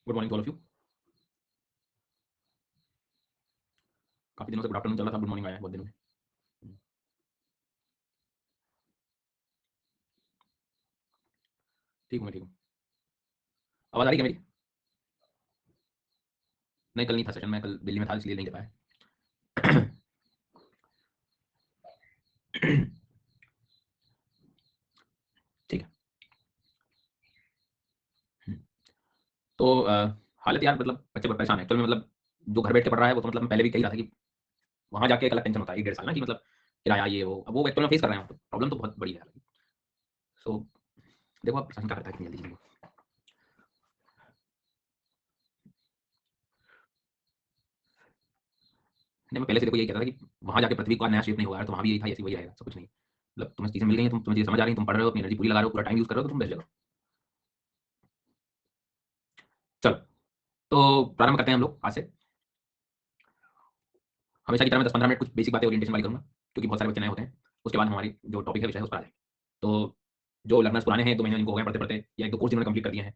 Good morning all of you. काफी दिनों से गुड आफ्टरनून चल रहा था, गुड मॉर्निंग आया है बहुत दिनों में। ठीक हूँ मैं, ठीक हूँ। आवाज आ रही है क्या मेरी? नहीं, कल नहीं था सेशन, मैं कल दिल्ली में था इसलिए नहीं दे पाया। ठीक है। तो हालत यार, मतलब बच्चे बहुत परेशान है एक्चुअल में। मतलब जो घर बैठ के पढ़ रहा है वो तो मतलब मैं पहले भी कही रहा था कि वहाँ जाके एक अलग टेंशन होता है 1 डेढ़ साल ना, कि मतलब किराया ये वो, अब वो एक्चुअल में फेस कर रहे हैं। तो प्रॉब्लम तो बहुत बड़ी है। सो देखो आप प्रशासन क्या करता है कितनी जल्दी चीज़ों को। नहीं, मैं पहले से देखो यही कहता था कि वहाँ जाके पृथ्वी का नया शेप नहीं होगा, तो वहाँ भी यही था, ऐसे वही रहेगा, सब कुछ नहीं। मतलब तुम्हें चीज़ें मिल गई हैं, तुम्हें चीज़ें समझ आ रही हैं, तुम पढ़ रहे हो, अपनी एनर्जी पूरी लगा रहे हो, पूरा टाइम यूज़ कर रहे हो, तो तुम बेस्ट जगह। चलो, तो प्रारंभ करते हैं हम लोग आज से। हमेशा की तरह मैं 10-15 मिनट कुछ बेसिक बातें ओरिएंटेशन वाली करूँगा, क्योंकि बहुत सारे बच्चे नए होते हैं। उसके बाद हमारी जो टॉपिक है, विषय है, उस पर आ जाएंगे। तो जो लर्नर्स पुराने हैं, 2 महीने इनको हो गए पढ़ते-पढ़ते, या 1-2 कोर्स जिन्होंने कंप्लीट कर दिए हैं,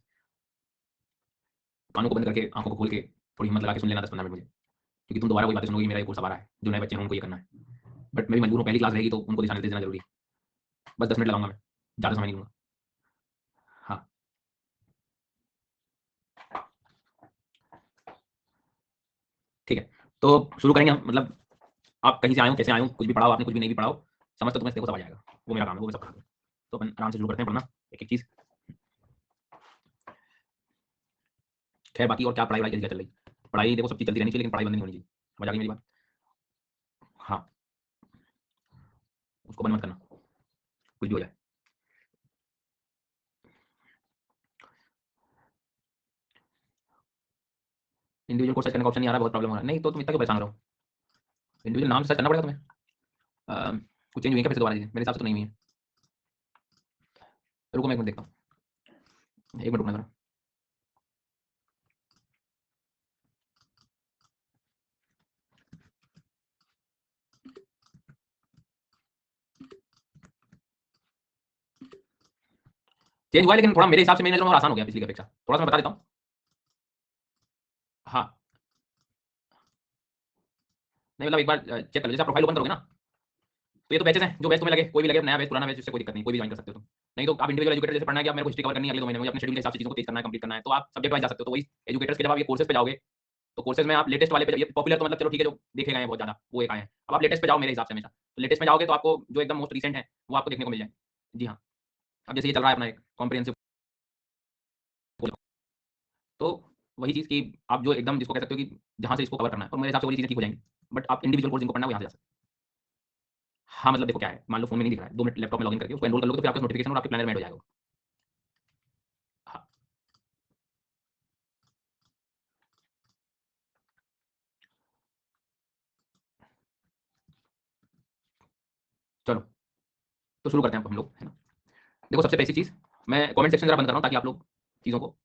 कानों को बंद करके, आँखों को खोल के, थोड़ी हिम्मत लगा के सुन लेना 10-15 मिनट मुझे, क्योंकि तुम दोबारा वही बातें सुनोगे, मेरा ये कोर्स अब आ रहा है, जो नए बच्चे हैं उनको ये करना है। बट मैं भी मजबूर हूँ, पहली क्लास रहेगी तो उनको दिशा निर्देश देना जरूरी है। बस 10 मिनट लगाऊंगा मैं, ज़्यादा समय नहीं लूँगा। हाँ, ठीक है। तो शुरू करेंगे हम। मतलब आप कहीं से आए हो, कैसे आए हो, कुछ भी पढ़ाओ आपने, कुछ भी नहीं भी पढ़ाओ, समझ तो तुम्हें देखो सब आ जाएगा। वो मेरा काम है, वो मैं सब करा दूँ। तो अपन आराम से शुरू करते हैं पढ़ना, एक-एक चीज़। खैर बाकी और क्या पढ़ाई वढ़ाई कैसी क्या चल रही? पढ़ाई देखो सब चीज़ चलती रहनी चाहिए, लेकिन पढ़ाई बंद नहीं होनी चाहिए। समझ आ गई मेरी बात? हाँ, उसको बंद मत करना, कुछ भी हो जाए। इंडिविजुअल कोर्स सर्च करने का ऑप्शन नहीं आ रहा, बहुत प्रॉब्लम हो रहा है। नहीं तो तुम इतना क्यों परेशान हो रहे हो? इंडिविजुअल नाम सर्च करना पड़ेगा तुम्हें। कुछ चेंज हुई है क्या फिर से दोबारा? मेरे हिसाब से तो नहीं हुई है। रुको मैं एक मिनट देखता हूँ, 1 मिनट रुकना जरा। चेंज हुआ है, लेकिन थोड़ा मेरे हिसाब से मेरी नज़र में और आसान हो गया पिछली की अपेक्षा। थोड़ा-सा मैं बता देता हूँ। हाँ, नहीं मतलब एक बार चेक कर लो। जैसे आप प्रोफाइल ओपन करोगे ना, तो ये तो बैचेस हैं, जो बैच तुम्हें लगे, कोई भी लगे, नया बैच, पुराना बैच, इससे कोई दिक्कत नहीं, कोई भी ज्वाइन कर सकते हो तुम। नहीं तो आप इंडिविजुअल एजुकेटर जैसे पढ़ना है कि आप मेरे को हिस्ट्री कवर करनी है अगले 2 महीने में, मुझे अपने शेड्यूल के हिसाब से चीज़ों को तेज करना है, कंप्लीट करना है, तो आप सब्जेक्ट वाइज जा सकते हो। तो वही एजुकेटर्स के जब आप ये कोर्सेज पे जाओगे, तो कोर्सेज में आप लेटेस्ट वाले पे जाइए। पॉपुलर तो मतलब चलो ठीक है, जो देखे गए हैं बहुत ज़्यादा, वो एक आए हैं। अब आप लेटेस्ट पे जाओ मेरे हिसाब से हमेशा। तो लेटेस्ट में जाओगे तो आपको जो एकदम मोस्ट रिसेंट है, वो आपको देखने को मिल जाए। जी हाँ, अब जैसे ये चल रहा है अपना एक कॉम्प्रिहेंसिव, तो वही चीज़ कि आप जो एकदम जिसको कह सकते हो कि जहाँ से इसको कवर करना है, और मेरे हिसाब से वही चीज़ें ठीक हो जाएँगी। बट आप इंडिविजुअल कोर्स जिनको पढ़ना है, वो यहाँ से जा सकते हैं। हाँ, मतलब देखो क्या है, मान लो फ़ोन में नहीं दिख रहा है, 2 मिनट लैपटॉप में लॉगिन करके उसको एनरोल कर लोगे, तो फिर आपके नोटिफ़िकेशन और आपके प्लानर में ऐड हो जाएगा वो। हाँ, चलो तो शुरू करते हैं अब हम लोग, है ना? देखो सबसे बेसिक चीज़, मैं कमेंट सेक्शन ज़रा बंद कर रहा हूँ ताकि आप लोग चीज़ों को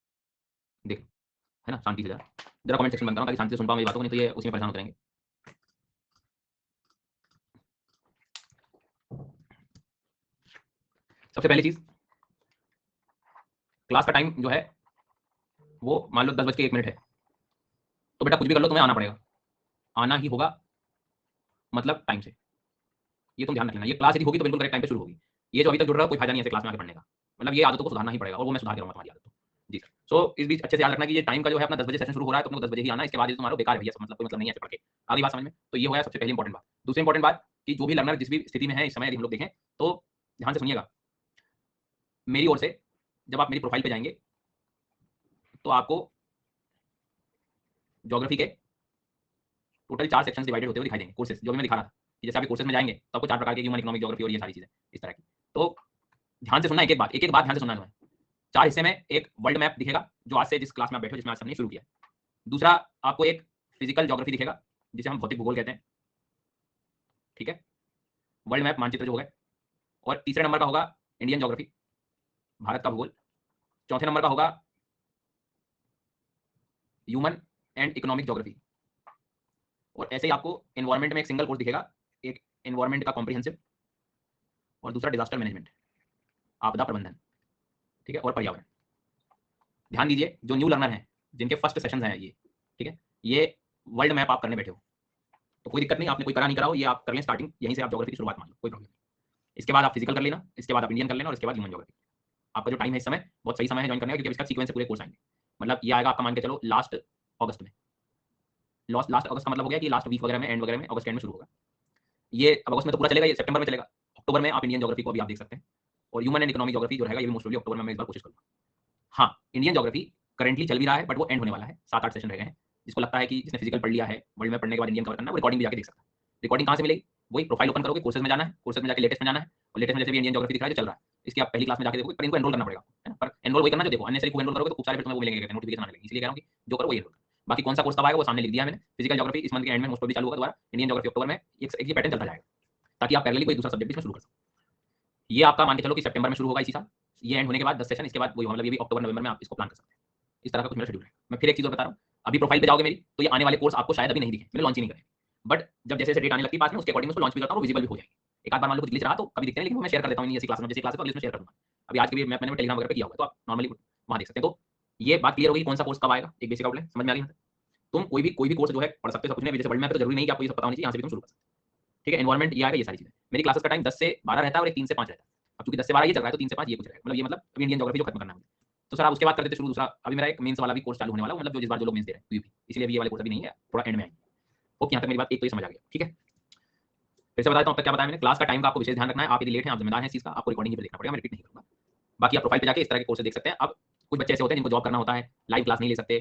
देखें, है ना? शांति से ज़रा। ज़रा कमेंट सेक्शन बंद कर रहा हूँ ताकि शांति से सुन पाओ मेरी बातों को, नहीं तो ये उसी में परेशान होते रहेंगे। सबसे पहली चीज़, क्लास का टाइम जो है वो मान लो 10:01 है, तो बेटा कुछ भी कर लो, तुम्हें आना पड़ेगा। आना ही होगा, मतलब टाइम से। ये तुम ध्यान रख लेना। ये क्लास यदि होगी तो बिल्कुल करेक्ट टाइम पे शुरू होगी। ये जो अभी तक जुड़ रहा है, कोई फायदा नहीं है ऐसे क्लास में आके पढ़ने का। मतलब ये आदतों को सुधारना ही पड़ेगा, और वो मैं सुधार के रहूँगा तुम्हारी आदत को। जी सर। सो इस बीच अच्छे से याद रखना कि ये टाइम का जो है अपना 10 बजे सेशन शुरू हो रहा है, तो तुमको 10 बजे ही आना है। इसके बाद ये तुम्हारा बेकार है भैया, सब मतलब कोई मतलब नहीं है ऐसे पढ़ के। आ गई बात समझ में? तो ये हो गया सबसे पहली इंपॉर्टेंट बात। दूसरी इंपॉर्टेंट बात कि जो भी लर्नर जिस भी स्थिति में है इस समय, यदि हम लोग देखें, तो ध्यान से सुनिएगा। मेरी ओर से जब आप मेरी प्रोफाइल पे जाएँगे, तो आपको ज्योग्राफी के टोटल 4 सेक्शंस डिवाइडेड होते हुए दिखाई देंगे, कोर्सेज़ जो भी मैं दिखा रहा था। कि जैसे आप कोर्सेज़ में जाएँगे तो आपको 4 प्रकार के ह्यूमन इकोनॉमिक ज्योग्राफी और ये सारी चीज़ें इस तरह की। तो ध्यान से सुनना एक-एक बात, एक-एक बात ध्यान से सुनना है तुम्हें। 4 हिस्से में एक वर्ल्ड मैप दिखेगा, जो आज से जिस क्लास में आप बैठे हो, जिसमें आज हमने शुरू किया है। दूसरा आपको एक फिजिकल ज्योग्राफी दिखेगा, जिसे हम भौतिक भूगोल कहते हैं, ठीक है? वर्ल्ड मैप मानचित्र जो हो गए। और तीसरे नंबर का होगा इंडियन ज्योग्राफी, भारत का भूगोल। चौथे नंबर का होगा ह्यूमन एंड इकोनॉमिक ज्योग्राफी। और ऐसे ही आपको एनवायरनमेंट में एक सिंगल कोर्स दिखेगा, एक एनवायरनमेंट का कॉम्प्रिहेंसिव, और दूसरा डिजास्टर मैनेजमेंट, आपदा प्रबंधन, ठीक है? और पर्यावरण। ध्यान दीजिए, जो न्यू लर्नर हैं, जिनके फर्स्ट सेशन हैं ये, ठीक है, ये वर्ल्ड मैप आप करने बैठे हो तो कोई दिक्कत नहीं, आपने कोई करा नहीं करा हो, ये आप कर लें स्टार्टिंग, यहीं से आप ज्योग्राफी की शुरुआत मान लो, कोई प्रॉब्लम नहीं। इसके बाद आप फिजिकल कर लेना, इसके बाद आप इंडियन कर लेना और इसके बाद ह्यूमन ज्योग्राफी। आपका जो टाइम है इस समय बहुत सही समय है ज्वाइन करने का, क्योंकि इसका सीक्वेंस से पूरे कोर्स आएंगे। मतलब ये आएगा आपका मान के चलो लास्ट अगस्त में, लास्ट अगस्त का मतलब हो गया कि लास्ट वीक वगैरह में, एंड वगैरह में, अगस्त एंड में शुरू होगा ये। अब अगस्त में तो पूरा चलेगा, ये सितंबर में चलेगा। अक्टूबर में आप इंडियन ज्योग्राफी को अभी आप देख सकते हैं, और ह्यूमन एंड इकोनॉमिक ज्योग्राफी जो रहेगा ये भी मोस्ट प्रोबेबली अक्टूबर में मैं इस बार कोशिश करूंगा। हाँ, इंडियन ज्योग्राफी करंटली चल भी रहा है, बट वो एंड होने वाला है, 7-8 सेशन रह गए हैं। जिसको लगता है कि जिसने फिजिकल पढ़ लिया है, वर्ल्ड में पढ़ने के बाद इंडियन कवर करना है, वो रिकॉर्डिंग भी जाके देख सकता है। रिकॉर्डिंग कहाँ से मिलेगी? वही प्रोफाइल ओपन करोगे, कोर्सेज में जाना है, कोर्सेज में जाके लेटेस्ट में जाना है, और लेटेस्ट में जैसे भी इंडियन ज्योग्राफी दिख रहा है जो चल रहा है, इसकी आप पहली क्लास में जाके देखोगे, पर इनको एनरोल करना पड़ेगा, है ना? पर एनरोल वही करना जो देखो, अन्य से एनरोल करोगे तो खूब सारे तुम्हें वो मिलेंगे, नोटिफिकेशन आने लगेंगे। इसलिए कह रहा हूँ कि जो करो वही एनरोल। बाकी कौन सा कोर्स कब आएगा वो सामने लिख दिया है मैंने। फिजिकल ज्योग्राफी इस मंथ के एंड में मोस्ट प्रोबेबली चालू होगा दोबारा, इंडियन ज्योग्राफी अक्टूबर में, एक पैटर्न चलता जाएगा, ताकि आप पैरेलली कोई दूसरा सब्जेक्ट इसमें शुरू कर सको। ये आपका मान के चलो कि सितंबर में शुरू होगा इसी साल, ये एंड होने के बाद 10 सेशन, इसके बाद वही मतलब ये भी अक्टूबर नवंबर में आप इसको प्लान कर सकते हैं। इस तरह का कुछ मेरा शेड्यूल है। मैं फिर एक चीज और बता रहा हूँ, अभी प्रोफाइल पे जाओगे मेरी तो ये आने वाले कोर्स आपको शायद अभी नहीं दिखे, मैंने लॉन्च ही नहीं करे, बट जब जैसे डेट आने लगती है पास में, उसके अकॉर्डिंग उसको लॉन्च भी करता हूँ, विजिबल भी हो जाएगी। एक आध बार मान लो कुछ ग्लिच रहा तो कभी दिखते हैं, लेकिन मैं शेयर कर देता हूँ ऐसी क्लास में, जैसे क्लास है तो अगले में शेयर कर दूंगा। अभी आज के भी मैंने टेलीग्राम वगैरह पे किया हुआ है, तो आप नॉर्मली वहाँ देख सकते हैं। तो ये बात क्लियर होगी कौन सा कोर्स कब आएगा, एक बेसिक आउटलाइन समझ में आ रही है। तुम कोई भी कोर्स जो है पढ़ सकते हो, सब कुछ नहीं, जैसे वर्ल्ड मैप तो जरूरी नहीं कि आपको ये सब पता होनी चाहिए, यहाँ से भी तुम शुरू कर सकते हो, ठीक है। एनवायरमेंट ये आएगा, ये सारी चीजें। मेरी क्लासेस का टाइम 10 से 12 रहता है और एक 3 से 5 रहता है। अब चूंकि 10 से 12 ये चल रहा है तो 3 से 5 ये कुछ रहेगा, मतलब ये मतलब अभी इंडियन ज्योग्राफी जो खत्म करना है मुझे, तो सर आप उसके बाद कर देते शुरू दूसरा। अभी मेरा एक मेंस वाला भी कोर्स चालू होने वाला है, मतलब जो जिस बार जो लोग मेंस दे रहे हैं यूपी, इसलिए अभी ये वाले कोर्स अभी नहीं है, थोड़ा एंड में आएंगे। होप यहाँ तक मेरी बात एक तो ये समझ आ गया, ठीक है। फिर से बताता हूँ, अब तक क्या बताया मैंने। क्लास का टाइम का आपको विशेष ध्यान रखना है, आप यदि लेट हैं आप जिम्मेदार हैं इस चीज का, आपको रिकॉर्डिंग पे देखना पड़ेगा, मैं रिपीट नहीं करूंगा। बाकी आप प्रोफाइल पे जाके इस तरह के कोर्स देख सकते हैं। अब कुछ बच्चे ऐसे होते हैं जिनको जॉब करना होता है, लाइव क्लास नहीं ले सकते,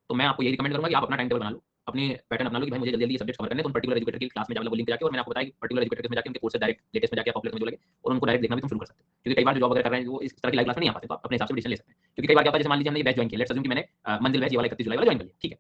तो मैं आपको यही रिकमेंड करूंगा कि आप अपना टाइम टेबल बना लो, अपनी पैटर्न अपना लो कि भाई मुझे जल्दी जल्दी ये सब्जेक्ट कवर करने, तो पर्टिकुलर एजुकेटर की क्लास में जाओ, लिंक पे जाके, और मैंने आपको बताया कि पर्टिकुलर एजुकेटर में जाके उनके कोर्स से डायरेक्ट लेटेस्ट में जाके पॉपुलर में जो लगे और उनको डायरेक्ट देखना भी तुम शुरू कर सकते हो। क्योंकि कई बार जो जॉब वगैरह कर रहे हैं वो इस तरह की लाइव क्लास में नहीं आ पाते, तो आप अपने हिसाब से डिसीजन ले सकते हैं। क्योंकि कई बार क्या होता है, जैसे मान लीजिए हमने ये बैच ज्वाइन किया, लेट्स अज्यूम कि मैंने मंजिल बैच ये वाला 31 जुलाई वाला ज्वाइन कर लिया, ठीक है।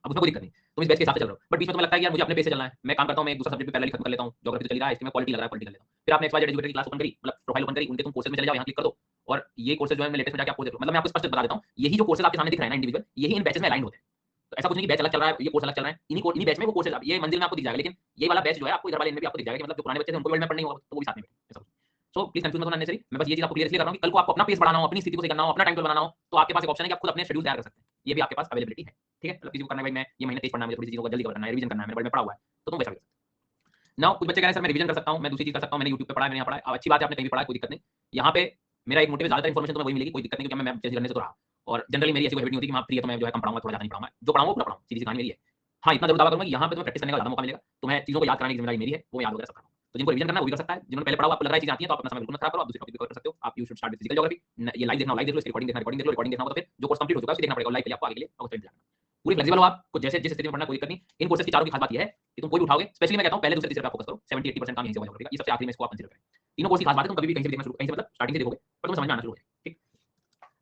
अब उसमें कोई दिक्कत नहीं, तुम इस बैच के हिसाब से चल रहे हो, बट बीच में तुम्हें लगता है कि यार मुझे अपने पेस से चलना है, मैं काम करता हूं, मैं एक दूसरा सब्जेक्ट भी पहले खत्म कर लेता हूं, ज्योग्राफी तो चल रहा है, इसमें क्वालिटी लग रहा है, क्वालिटी कर लेता हूं। फिर आपने एक्स वाई जेड एजुकेटर की क्लास ओपन करी, मतलब प्रोफाइल ओपन करी, उनके तुम कोर्सेज में चले जाओ, यहां क्लिक कर दो, और ये कोर्सेज जो है मैं लेटेस्ट में जाके आपको देखो, मतलब मैं आपको स्पष्ट बता देता हूं, यही जो कोर्सेज आपके सामने दिख रहे हैं ना इंडिविजुअल, यही इन बैचेस में अलाइन होते हैं। तो ऐसा कुछ नहीं कि बैच अलग चल रहा है, ये कोर्स अलग चल रहा है, इन्हीं बैच में वो कोर्सेज ये मंजिल में आपको दिख जाएगा, लेकिन ये वाला बैच जो है आपको इधर वाले में भी आपको दिख जाएगा कि मतलब जो पुराने बच्चे थे उनको वर्ल्ड में पढ़ना ही होगा, तो वो भी साथ में ऐसा कुछ। सो प्लीज कंफ्यूज मत होना नेसेसरी। मैं बस ये चीज आपको क्लियर इसलिए कर रहा हूं कि कल को आपको अपना पेस बढ़ाना हो, अपनी स्थिति को सही करना हो, अपना टाइम टेबल बनाना हो, तो आपके पास एक ऑप्शन है कि आप खुद अपने शेड्यूल तैयार कर सकते हैं, ये भी आपके पास अवेलेबिलिटी है, ठीक है। मतलब किसी को करना है भाई मैं ये महीने तेज पढ़ना है, मुझे थोड़ी चीजों को जल्दी करना है, रिवीजन करना है, मेरे वर्ल्ड में पढ़ा हुआ है, तो तुम वैसा कर सकते हो। नाउ कुछ बच्चे कह रहे हैं सर मैं रिवीजन कर सकता हूं, मैं दूसरी चीज कर सकता हूं, मैंने YouTube पे पढ़ा है, मैंने यहाँ पढ़ा है, अच्छी बात है, आपने कहीं भी पढ़ा है, कोई दिक्कत नहीं। यहाँ पे मेरा एक मोटिव ज्यादातर इन्फॉर्मेशन तुम्हें वही मिलेगी, कोई दिक्कत नहीं, क्योंकि मैं चेंज करने से तो रहा, और जनरली मेरी ऐसी कोई हैबिट नहीं होती कि मैं फ्री है तो मैं जो है कम पढ़ाऊंगा, थोड़ा ज्यादा नहीं पढ़ाऊंगा, जो पढ़ाऊंगा पूरा पढ़ाऊंगा, सीधी सी कहानी मेरी है। हाँ, इतना जरूर दावा करूंगा कि यहाँ पे तुम्हें प्रैक्टिस करने का ज्यादा मौका मिलेगा, तुम्हें चीजों को याद कराने की जिम्मेदारी मेरी है, वो याद वगैरह सब करना। तो जिनको रिवीजन करना है वो भी कर सकता है, जिन्होंने पहले पढ़ा हुआ आपको लग रहा है चीजें आती हैं, तो आप अपना समय बिल्कुल मत खराब करो, आप दूसरे टॉपिक भी कर सकते हो। आप you should start with physical geography, ये लाइव देखना, लाइव देख लो, इसकी रिकॉर्डिंग देखना, रिकॉर्डिंग देख लो, रिकॉर्डिंग देखना होगा तो फिर जो कोर्स कंप्लीट हो चुका है उसे देखना पड़ेगा, लाइव के लिए आपको आगे के लिए अवसर मिल जाएगा। पूरी फ्लेक्सिबल हो, आपको जैसे जिस स्थिति में पढ़ना कोई दिक्कत नहीं। इन कोर्सेज की चारों की खास बात यह है कि तुम कोई भी उठाओगे, स्पेशली मैं कहता हूं पहले दूसरे तीसरे पे फोकस करो, 70-80% काम यहीं से होगा ज्योग्राफी का, ये सबसे आखिरी में इसको आप कंसीडर करें। तीनों कोर्स की खास बात है, तुम कभी भी कहीं से भी देखना शुरू, कहीं से मतलब स्टार्टिंग से देखोगे पर तुम्हें समझ में आना शुरू हो जाएगा, ठीक।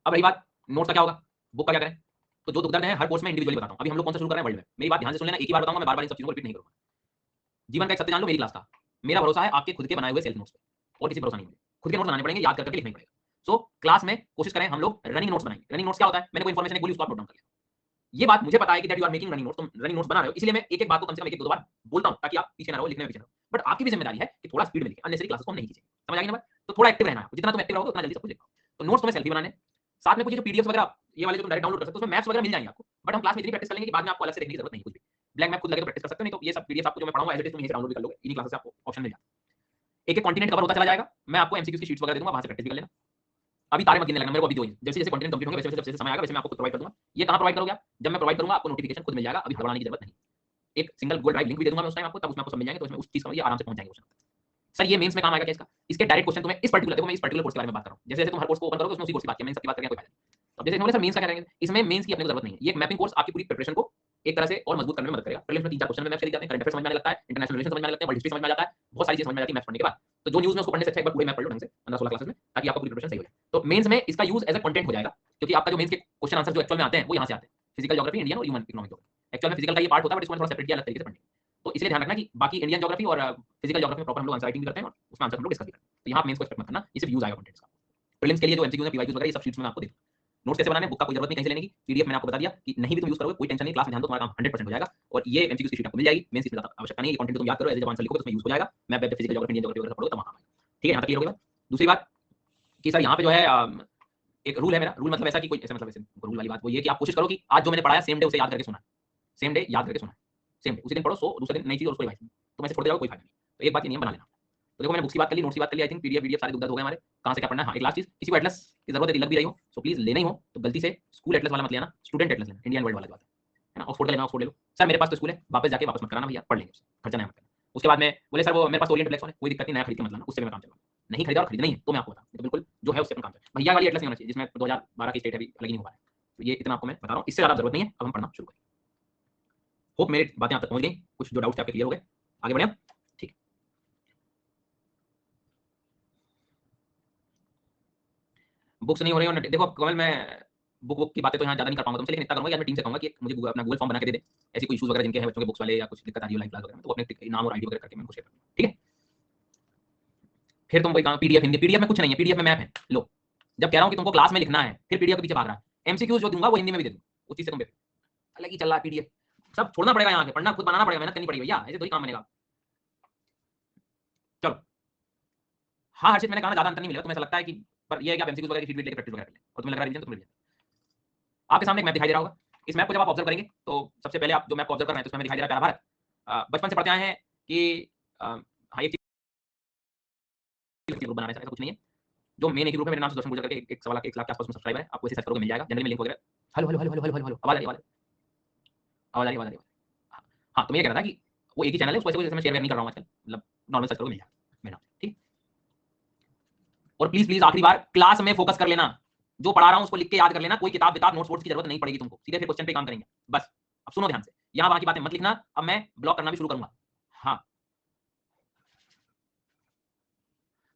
अब रही बात नोट्स का क्या होगा, बुक का क्या करें, तो जो दुख दर्द है हर कोर्स में इंडिविजुअली बताता हूं। अभी हम लोग कौन सा शुरू कर रहे हैं, वर्ल्ड में। मेरी बात ध्यान से सुन लेना, एक ही बार बताऊंगा, मैं बार-बार इन सब चीजों को रिपीट नहीं करूंगा। जीवन का एक सत्य जान लो मेरी क्लास का, मेरा भरोसा है आपके खुद के बनाए हुए सेल्फ नोट्स पे, और किसी भरोसा नहीं है। खुद के नोट्स बनाने पड़ेंगे, याद करके लिखना ही पड़ेगा। सो क्लास में कोशिश करें हम लोग रनिंग नोट्स बनाएंगे। रनिंग नोट्स क्या होता है, मैंने कोई इन्फॉर्मेशन बोली उसको आप नोट डाउन कर लिया। ये बात मुझे पता है कि that you are making running notes, तुम रनिंग नोट्स बना रहे हो, इसलिए मैं एक एक बात को कम से कम एक दो बार बोलता हूं ताकि आप पीछे ना रहो, लिखने में पीछे ना रहो। बट आपकी भी जिम्मेदारी है कि थोड़ा स्पीड में लिखें, अननेसेसरी क्लासेस को हम नहीं खींचेंगे, समझ आ गई ना बात। तो थोड़ा एक्टिव रहना है, जितना तुम एक्टिव रहोगे उतना जल्दी सब कुछ लिख पाओगे। तो नोट्स तुम्हें सेल्फी बनाने, साथ में कुछ जो पीडीएफ वगैरह ये वाले जो तुम डायरेक्ट डाउनलोड कर सकते हो, उसमें मैप्स वगैरह मिल जाएंगे आपको, बट हम क्लास में इतनी प्रैक्टिस कर लेंगे कि बाद में आपको अलग से देखने की जरूरत नहीं, कुछ भी ब्लैंक मैप खुद लगे तो प्रैक्टिस कर सकते हो, नहीं तो ये सब पीडीएफ आपको जो मैं पढ़ाऊंगा एज इट इज तुम यहीं से डाउनलोड भी कर लोगे, इन्हीं क्लासेस से आपको ऑप्शन मिल जाता है। एक एक कॉन्टिनेंट कवर होता चला जाएगा, मैं आपको एमसीक्यू की शीट्स वगैरह दे दूंगा, वहां से प्रैक्टिस भी कर लेना। अभी तारे मत गिनने लगना, मेरे को अभी दो ही, जैसे जैसे कंटेंट कंप्लीट होंगे वैसे वैसे समय आएगा, वैसे मैं आपको प्रोवाइड कर दूंगा। ये कहां प्रोवाइड करोगे आप, जब मैं प्रोवाइड करूंगा आपको नोटिफिकेशन खुद मिल जाएगा, अभी घबराने की जरूरत नहीं। एक सिंगल गूगल ड्राइव लिंक भी दे दूंगा मैं उस टाइम आपको, तब उसमें आपको सब मिल जाएंगे, तो उसमें उस चीज का ये आराम से पहुंच जाएंगे क्वेश्चन। सर ये मेंस में काम आएगा क्या इसका, इसके डायरेक्ट क्वेश्चन तुम्हें इस पर्टिकुलर, देखो मैं इस पर्टिकुलर कोर्स के बारे में बात कर रहा हूं, जैसे जैसे तुम हर कोर्स को ओपन करोगे उसमें उसी कोर्स की बात की, मैं सबकी बात करने का कोई फायदा नहीं। अब जैसे बोले सर मेंस का क्या करेंगे, इसमें मेंस की अपने को जरूरत नहीं है, ये एक मैपिंग कोर्स आपकी पूरी प्रिपरेशन को एक तरह से और मजबूत करने में मदद करेगा। प्रीलिम्स में 3-4 क्वेश्चन में मैप्स लिख जाते हैं, करंट अफेयर समझ में आने लगता है, इंटरनेशनल रिलेशन समझ में आने लगते हैं, वर्ल्ड हिस्ट्री समझ में आ जाता है, बहुत सारी चीजें समझ में आती है मैप्स पढ़ने के बाद। तो जो न्यूज़ में उसको पढ़ने से अच्छा एक बार पूरे मैप पढ़ लो ढंग से 15-16 क्लासेस में, ताकि आपका पूरी प्रिपरेशन सही हो जाए। तो मेंस में इसका यूज एज अ कंटेंट हो जाएगा, क्योंकि आपका जो मेंस के क्वेश्चन आंसर जो एक्चुअल में आते हैं वो यहां से आते हैं, फिजिकल ज्योग्राफी, इंडियन और ह्यूमन इकोनॉमिक ज्योग्राफी। एक्चुअल में फिजिकल का ये पार्ट होता है, बट इसको थोड़ा सेपरेट किया अलग तरीके से पढ़ने। तो इसलिए ध्यान रखना कि बाकी इंडियन ज्योग्राफी और फिजिकल ज्योग्राफी में प्रॉपर हम लोग आंसर राइटिंग भी करते हैं और उसमें आंसर हम लोग डिस्कस भी करते हैं। तो यहाँ मेंस को एक्सपेक्ट मत करना, ये सिर्फ यूज आएगा कंटेंट्स का। प्रीलिम्स के लिए जो एमसीक्यू है, पीवाईक्यूज वगैरह ये सब शीट्स में आपको देख, नोट्स कैसे बनाने, बुक का कोई जरूरत नहीं कहीं से लेने की, पीडीएफ मैंने आपको बता दिया कि नहीं भी तुम यूज करोगे कोई टेंशन नहीं, क्लास में ध्यान दो, तुम्हारा काम 100% हो जाएगा। और ये एमसीक्यू की शीट आपको मिल जाएगी, मेंस की आवश्यकता नहीं है, कंटेंट तुम याद करो, ऐसे जब आंसर लिखोगे तो उसमें यूज हो जाएगा। मैं web physical geography, Indian geography वगैरह पढ़ोगे तब वहां आएगा, ठीक है। यहाँ तक क्लियर हो गया। दूसरी बात कि सर यहाँ पे जो है एक रूल है मेरा, रूल मतलब ऐसा कि कोई ऐसा मतलब ऐसे रूल वाली बात वो ये कि आप कोशिश करो कि आज जो मैंने पढ़ाया सेम डे उसे याद करके सुना, सेम डे याद करके सुना, सेम डे उसी दिन पढ़ो, सो दूसरे दिन नई चीज और उसको रिवाइज, तो मैं से छोड़ते जाओ कोई फायदा नहीं। तो एक बात ये नियम बना लेना। तो देखो मैंने बुक्स की बात कर ली, नोट्स की बात कर ली, आई थिंक पीडीएफ वीडीएफ सारे दुग्ध हो गए हमारे, कहां से क्या पढ़ना है। हाँ एक लास्ट चीज, किसी को एटलस की जरूरत है, लग भी रही हो तो प्लीज लेना ही हो तो गलती से स्कूल एटलस वाला मत लेना, स्टूडेंट एटलस लेना, इंडियन वर्ल्ड वाला जो आता है ना, ऑक्सफोर्ड का लेना, ऑक्सफोर्ड ले लो। सर मेरे पास तो स्कूल है, वापस जाके वापस मत कराना भैया, पढ़ लेंगे, खर्चा नहीं मत करना। उसके बाद में बोले सर वो मेरे पास ओरिएंट फ्लेक्स है, कोई दिक्कत नहीं, नया खरीद के मत लाना, उससे मैं काम चलवा, नहीं खरीदा और खरीदना ही है तो मैं आपको बता, तो बिल्कुल जो है उससे अपना काम चल। भैया वाली एटलस नहीं होना चाहिए जिसमें 2012 की स्टेट है, अभी अलग ही नहीं हो पा रहा है। तो ये इतना आपको मैं बता रहा हूँ, इससे ज्यादा जरूरत नहीं है, अब हम पढ़ना शुरू करें। होप मेरी बातें आप तक पहुंच गई, कुछ जो डाउट्स आपके क्लियर हो गए, आगे बढ़े। ठीक, बुक्स नहीं हो रही हो, देखो कमल मैं बुक की बातें तो यहाँ ज्यादा नहीं कर पाऊंगा तुमसे, लेकिन इतना करूंगा, मैं टीम से कहूंगा कि मुझे अपना गूगल फॉर्म बना के दे दे, ऐसी कोई इशूज वगैरह जिनके हैं बच्चों के बुक्स वाले या कुछ दिक्कत आ रही हो लाइव क्लास वगैरह में, तो अपने नाम और आईडी वगैरह करके मैं उनको शेयर करूंगा, ठीक है। फिर तुम कोई काम पीडीएफ हिंदी, पीडीएफ में कुछ नहीं है, पीडीएफ में मैप है, लो जब कह रहा हूँ कि तुमको क्लास में लिखना है, फिर पीडीएफ के पीछे भाग रहा है। एमसीक्यूज जो दूंगा वो हिंदी में भी दे दूंगा, उस चीज से तुम अलग ही चल रहा है पीडीएफ, सब छोड़ना पड़ेगा, यहाँ पे पढ़ना खुद बनाना पड़ेगा, मेहनत करनी पड़ेगी भैया, ऐसे थोड़ी काम बनेगा। चलो हाँ हर्षित, मैंने कहा ज्यादा अंतर नहीं मिलेगा, तुम्हें ऐसा लगता है कि पर ये है कि आप एमसीक्यूज वगैरह की शीट लेकर प्रैक्टिस वगैरह कर लें, और तुम्हें लग रहा है रिवीजन तो तुम्हें आपके सामने एक मैप दिखाई दे रहा होगा। इस मैप को जब आप ऑब्जर्व करेंगे तो सबसे पहले आप जो मैप को ऑब्जर्व कर रहे हैं तो उसमें दिखाई दे रहा है प्यारा भारत। बचपन से पढ़ते आए हैं कि हाँ एक चीज ग्रुप बनाना है, ऐसा कुछ नहीं है। जो मेन एक ग्रुप है, मेरे नाम से दर्शन गुजर करके एक 1.25 लाख के आसपास में सब्सक्राइबर है, आपको इसे सर्च करोगे मिल जाएगा, जनरली में लिंक वगैरह। Hello hello hello hello hello hello, आवाज आ रही है, आवाज आ रही है, आवाज आ रही है। हाँ तो मैं ये कह रहा था कि वो एक ही चैनल है, उसको ऐसे मैं शेयर नहीं कर रहा हूँ आजकल, मतलब नॉर्मल सर्च करोगे मिल जाएगा मेरा, ठीक। और प्लीज प्लीज आखिरी बार क्लास में फोकस कर लेना, जो पढ़ा रहा हूं उसको लिख के याद कर लेना, कोई किताब विताब नोट्स वोट्स की जरूरत नहीं पड़ेगी तुमको, सीधे फिर क्वेश्चन पे काम करेंगे बस। अब सुनो ध्यान से, यहां वहां की बातें मत लिखना, अब मैं ब्लॉक करना भी शुरू करूंगा। हाँ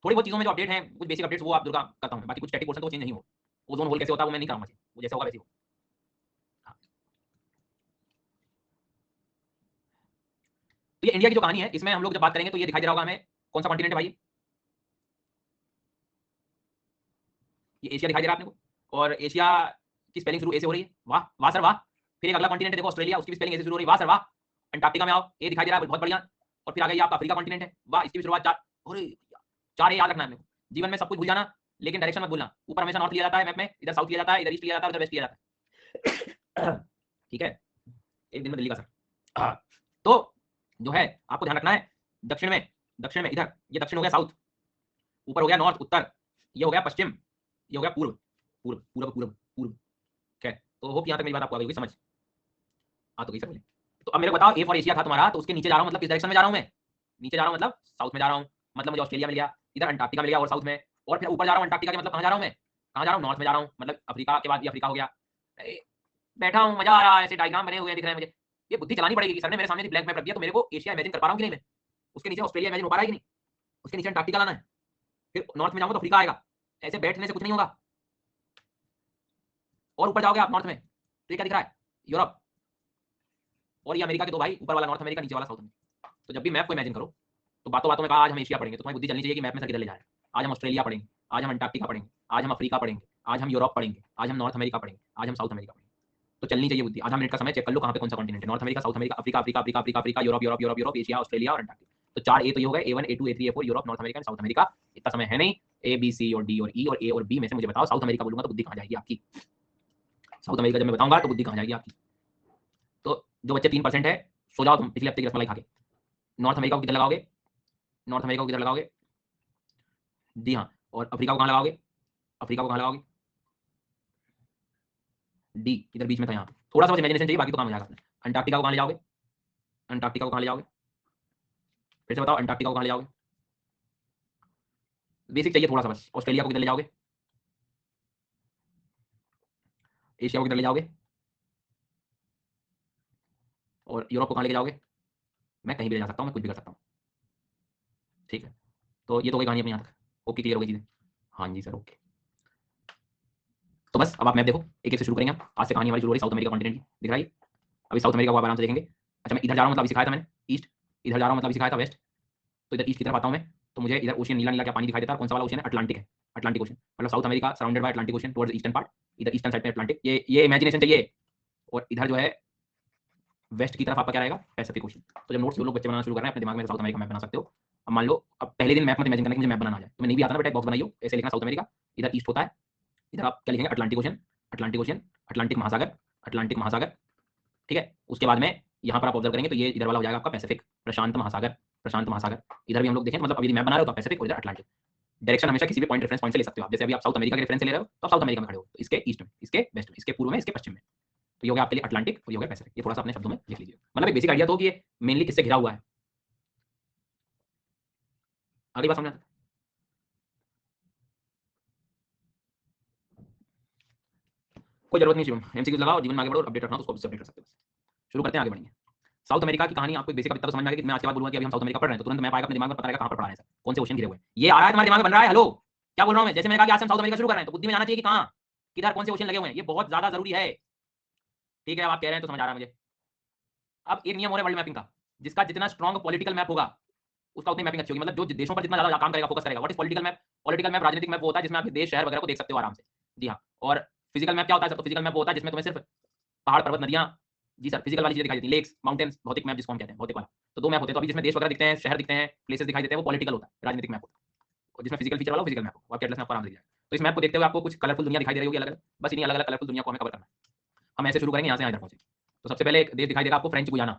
थोड़ी बहुत चीजों में जो अपडेट है, कुछ बेसिक अपडेट्स वो आप दुर्गा करता हूं, बाकी कुछ स्टैटिक पोर्शन तो चेंज नहीं हो। ओजोन होल कैसे होता है वो मैं नहीं कराऊंगा, वो जैसा होगा वैसे हो। हाँ। तो ये इंडिया की जो कहानी है, इसमें हम लोग जब बात करेंगे तो ये दिखाई दे रहा होगा हमें, कौन सा कॉन्टिनेंट है भाई, ये एशिया दिखाई दे रहा है आपने को, और एशिया की स्पेलिंग शुरू ए से हो रही है, वाह वाह सर वाह। फिर एक अगला कॉन्टिनेंट है देखो ऑस्ट्रेलिया, उसकी भी स्पेलिंग ए से शुरू हो रही है, वाह सर वाह। अंटार्कटिका में आओ, ए दिखाई दे रहा है, बहुत बढ़िया। और फिर आ गई आपका अफ्रीका कॉन्टिनेंट है, वाह इसकी भी शुरुआत चार, अरे चार ए याद रखना है अपने को। जीवन में सब कुछ भूल जाना, लेकिन डायरेक्शन मत भूलना, ऊपर हमेशा नॉर्थ लिया जाता है मैप में, इधर साउथ लिया जाता है, इधर ईस्ट लिया जाता है, उधर वेस्ट लिया जाता है। ठीक है, एक दिन में दिल्ली का सर। तो जो है आपको ध्यान रखना है, दक्षिण में, दक्षिण में इधर, ये दक्षिण हो गया साउथ, ऊपर हो गया नॉर्थ उत्तर, ये हो गया पश्चिम, ये हो गया पूर्व, पूर्व पूर्व पूर्व पूर्व। ठीक है, तो होप यहाँ तक मेरी बात आपको आ गई समझ, हाँ तो गई सर। तो अब मेरे को बताओ, ए फॉर एशिया था तुम्हारा, तो उसके नीचे जा रहा हूँ मतलब किस डायरेक्शन में जा रहा हूँ मैं, नीचे जा रहा हूँ मतलब साउथ में जा रहा हूँ, मतलब मुझे ऑस्ट्रेलिया मिल गया, इधर अंटार्कटिका मिल गया और साउथ में, और फिर ऊपर जा रहा हूँ अंटार्कटिका के मतलब कहाँ जा रहा हूँ मैं, कहाँ जा रहा हूँ, नॉर्थ में जा रहा हूँ, मतलब अफ्रीका के बाद ये अफ्रीका हो गया। बैठा हूँ मजा आ रहा है, ऐसे डायग्राम बने हुए दिख रहे हैं मुझे, ये बुद्धि चलानी पड़ेगी कि सर ने मेरे सामने ब्लैक मैप रख दिया तो मेरे को एशिया इमेजिन कर पा रहा हूँ कि नहीं मैं, उसके नीचे ऑस्ट्रेलिया इमेजिन हो पा रहा है कि नहीं, उसके नीचे अंटार्कटिका लाना है, फिर नॉर्थ में जाऊंगा तो अफ्रीका आएगा, ऐसे बैठने से कुछ नहीं होगा। और ऊपर जाओगे आप नॉर्थ में तो ये क्या दिख रहा है, यूरोप, और ये अमेरिका के दो भाई, ऊपर वाला नॉर्थ अमेरिका, नीचे वाला साउथ अमेरिका। तो जब भी मैप को इमेजिन करो तो बातों बातों में कहा आज हम एशिया पढ़ेंगे, तो तुम्हारी बुद्धि चलनी चाहिए कि मैप में सर किधर ले जा रहा है। आज हम ऑस्ट्रेलिया पढ़ेंगे, आज हम अंटार्कटिका पढ़ेंगे, आज हम अफ्रीका पढ़ेंगे, आज हम यूरोप पढ़ेंगे, आज हम नॉर्थ अमेरिका पढ़ेंगे, आज हम साउथ अमेरिका पढ़ेंगे। तो चलनी चाहिए बुद्धि, आधा मिनट का समय चेक कर लो कहाँ पे कौन सा कॉन्टिनेंट है, north America, south America, Africa Africa Africa Africa Africa, Europe Europe Europe Europe, Asia Australia और अंटार्कटिका। तो चार ए तो ये हो गए, A1 A2 A3 A4, Europe north America south America. इतना समय है नहीं, ए बी सी और डी और ई और ए और बी में से मुझे बताओ, साउथ अमेरिका बोलूंगा तो बुद्धि कहाँ जाएगी आपकी, साउथ अमेरिका जब मैं बताऊंगा तो बुद्धि कहाँ जाएगी आपकी। तो जो बच्चे 3% है, सो जाओ तुम पिछले हफ्ते की रसमलाई खा के। नॉर्थ अमेरिका को किधर लगाओगे, नॉर्थ अमेरिका को किधर लगाओगे, जी हाँ, और अफ्रीका को कहाँ लगाओगे, अफ्रीका को कहाँ लगाओगे, डी इधर बीच में था, यहाँ थोड़ा सा बस इमेजिनेशन चाहिए, बाकी तो काम हो जाएगा। अंटार्कटिका को कहाँ ले जाओगे, अंटार्कटिका को कहाँ ले जाओगे, फिर से बताओ अंटार्कटिका को कहाँ ले जाओगे, बेसिक चाहिए थोड़ा सा बस। ऑस्ट्रेलिया को किधर ले जाओगे, एशिया को किधर ले जाओगे, और यूरोप को कहाँ लेके जाओगे। मैं कहीं भी ले जा सकता हूँ, मैं कुछ भी कर सकता हूँ, ठीक है। तो ये तो गई कहानी अपनी यहाँ तक, ओके क्लियर हो गई चीजें, हाँ जी सर ओके। तो बस अब आप मैप देखो, एक एक से शुरू करेंगे हम, आज से कहानी हमारी शुरू हो रही साउथ अमेरिका कॉन्टिनेंट की, दिख रहा है अभी साउथ अमेरिका को आप आराम से देखेंगे। अच्छा मैं इधर जा रहा हूँ मतलब सिखाया था मैंने ईस्ट, इधर जा रहा हूँ मतलब सिखाया था वेस्ट, तो इधर ईस्ट की तरफ आता हूँ मैं, तो मुझे इधर ओशियन नीला नीला क्या पानी दिखाई देता है, कौन सा वाला ओशियन है, अटलांटिक है, अटलांटिक ओशियन, मतलब south America surrounded by Atlantic ocean towards eastern part, इधर ईस्टर्न साइड पे अटलांटिक, ये इमेजिनेशन चाहिए। और इधर जो है वेस्ट की तरफ आपका क्या रहेगा, पैसिफिक ओशियन। तो जब नोट्स जो लोग बच्चे बनाना शुरू कर रहे हैं अपने दिमाग में साउथ अमेरिका मैप बना सकते हो। अब मान लो अब पहले दिन मैप मत इमेजिन करना कि मुझे मैप बनाना आ जाए, तुम्हें नहीं भी आता ना बेटा, एक बॉक्स बनाइयो, ऐसे लिखना साउथ अमेरिका, इधर ईस्ट होता है, इधर आप क्या लिखेंगे, Atlantic ocean, Atlantic ocean, Atlantic महासागर, अटलांटिक महासागर, ठीक है। उसके बाद में यहाँ पर आप ऑब्जर्व करेंगे तो ये इधर वाला हो जाएगा आपका पैसिफिक, प्रशांत महासागर, प्रशांत महासागर। इधर भी हम लोग देखें, मतलब अभी मैप बना रहे हो तो पैसिफिक और इधर अटलांटिक। डायरेक्शन हमेशा किसी भी पॉइंट रेफरेंस पॉइंट से ले सकते हो आप, जैसे अभी आप साउथ अमेरिका के रेफरेंस से ले रहे हो तो साउथ अमेरिका में खड़े हो, तो इसके ईस्ट में, इसके वेस्ट में, इसके पूर्व में, इसके पश्चिम में। तो ये हो गया आपके लिए अटलांटिक और ये हो गया पैसिफिक। ये थोड़ा सा अपने शब्दों में लिख लीजिए, मतलब एक बेसिक आइडिया तो कि ये मेनली किससे घिरा हुआ है। अगली बात समझ आता है? कोई जरूरत नहीं शिवम, एमसीक्यूज लगाओ, जीवन में आगे बढ़ो, अपडेट रखना तो उसको अपडेट कर सकते हो। शुरू करते हैं, आगे बढ़ेंगे। साउथ अमेरिका की कहानी आपको बेसिक इतना तो समझ में आ गया कि मैं आज के बाद बोलूंगा कि अभी हम साउथ अमेरिका पढ़ रहे हैं तो तुरंत मैप आएगा अपने दिमाग में, पता रहेगा कहां पर पढ़ा है, कौन से ओशन घिरे हुए हैं। ये आ रहा है तुम्हारे दिमाग में, बन रहा है। हेलो, क्या बोल रहा हूं मैं? जैसे मैंने कहा कि आज हम साउथ अमेरिका शुरू कर रहे हैं तो बुद्धि में जाना चाहिए कि कहां, किधर, कौन से ओशन लगे हुए हैं। ये बहुत ज्यादा जरूरी है, ठीक है। अब आप कह रहे हैं तो समझ आ रहा है मुझे। अब एक नियम हो रहा है वर्ल्ड मैपिंग का, जिसका जितना स्ट्रॉन्ग पॉलिटिकल मैप होगा उसका उतनी मैपिंग अच्छी होगी, मतलब जो देशों पर जितना ज्यादा काम करेगा, फोकस करेगा। What is political map? Political map राजनीतिक मैप होता है जिसमें आप देश शहर वगैरह को देख सकते हो आराम से। जी हाँ। और फिजिकल मैप क्या होता है सर? तो फिजिकल मैप वो होता है जिसमें तुम्हें सिर्फ पहाड़, पर्वत, नदियां, जी सर, फिजिकल वाली चीजें दिखाई देती हैं, लेक्स, माउंटेन्स। भौतिक मैप जिसको हम कहते हैं, भौतिक वाला। तो दो मैप होते हैं, तो अभी जिसमें देश वगैरह दिखते हैं, शहर दिखते हैं, प्लेसेस दिखाई देते हैं, वो पॉलिटिकल होता है, राजनीतिक मैप होता है। और जिसमें फिजिकल फीचर वाला फिजिकल मैप हो, आपके एटलस में आपको आराम से दिख जाएगा। तो इस मैप को देखते हुए आपको कुछ कलरफुल दुनिया दिखाई दे रही होगी अलग अलग, बस इन्हीं अलग अलग कलरफुल दुनिया को हमें कवर करना है। हम ऐसे शुरू करेंगे, यहाँ से यहाँ इधर पहुंचे। तो सबसे पहले एक देश दिखाई देगा आपको, फ्रेंच गुयाना।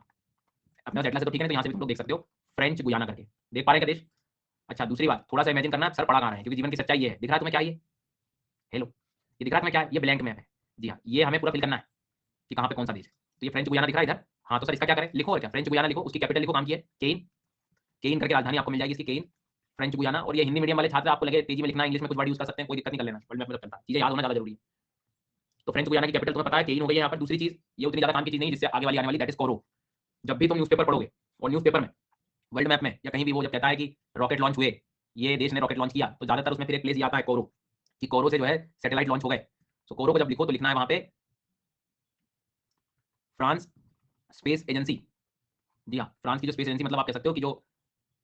अपने एटलस से तो ठीक है, तो यहाँ से भी तुम लोग देख सकते हो फ्रेंच गुयाना करके, देख पा रहे हैं क्या देश? अच्छा, दूसरी बात, थोड़ा सा इमेजिन करना, सर पढ़ा कहाँ रहे हैं, क्योंकि जीवन की सच्चाई ये है। दिख रहा है तुम्हें क्या ये? हेलो, ये दिख रहा है तुम्हें क्या है? ये ब्लैंक मैप है। जी हाँ, ये हमें पूरा फिल करना है कि कहाँ पे कौन सा देश है। तो ये फ्रेंच गुयाना दिख रहा है इधर। हाँ, तो सर इसका क्या करें? लिखो और क्या, फ्रेंच गुयाना लिखो, उसकी कैपिटल लिखो, काम की है केन। केन करके राजधानी आपको मिल जाएगी इसकी, केन, फ्रेंच गुयाना। और ये हिंदी मीडियम वाले छात्र, आपको लगे तेजी में लिखना, इंग्लिश में कुछ वर्ड यूज कर सकते हैं, कोई दिक्कत नहीं, कर लेना, वर्ड मैप में चलता है, चीजें याद होना ज्यादा जरूरी है। तो फ्रेंच गुयाना की कैपिटल तुम्हें पता है, केन हो गई है यहाँ पर। दूसरी चीज, ये उतनी ज्यादा काम की चीज नहीं जिससे आगे वाली आने वाली, दैट इज कोरो। जब भी तुम न्यूज़पेपर पढ़ोगे और न्यूज़पेपर में, वर्ल्ड मैप में या कहीं भी, वो जब कहता है कि रॉकेट लॉन्च हुए, ये देश ने रॉकेट लॉन्च किया, तो ज्यादातर उसमें फिर एक प्लेस ये आता है कोरो, कि कोरो से जो है सैटेलाइट लॉन्च हो गए। तो कोरो को जब लिखो तो लिखना है वहां पे फ्रांस स्पेस एजेंसी। जी हाँ, फ्रांस की जो स्पेस एजेंसी, मतलब आप कह सकते हो कि जो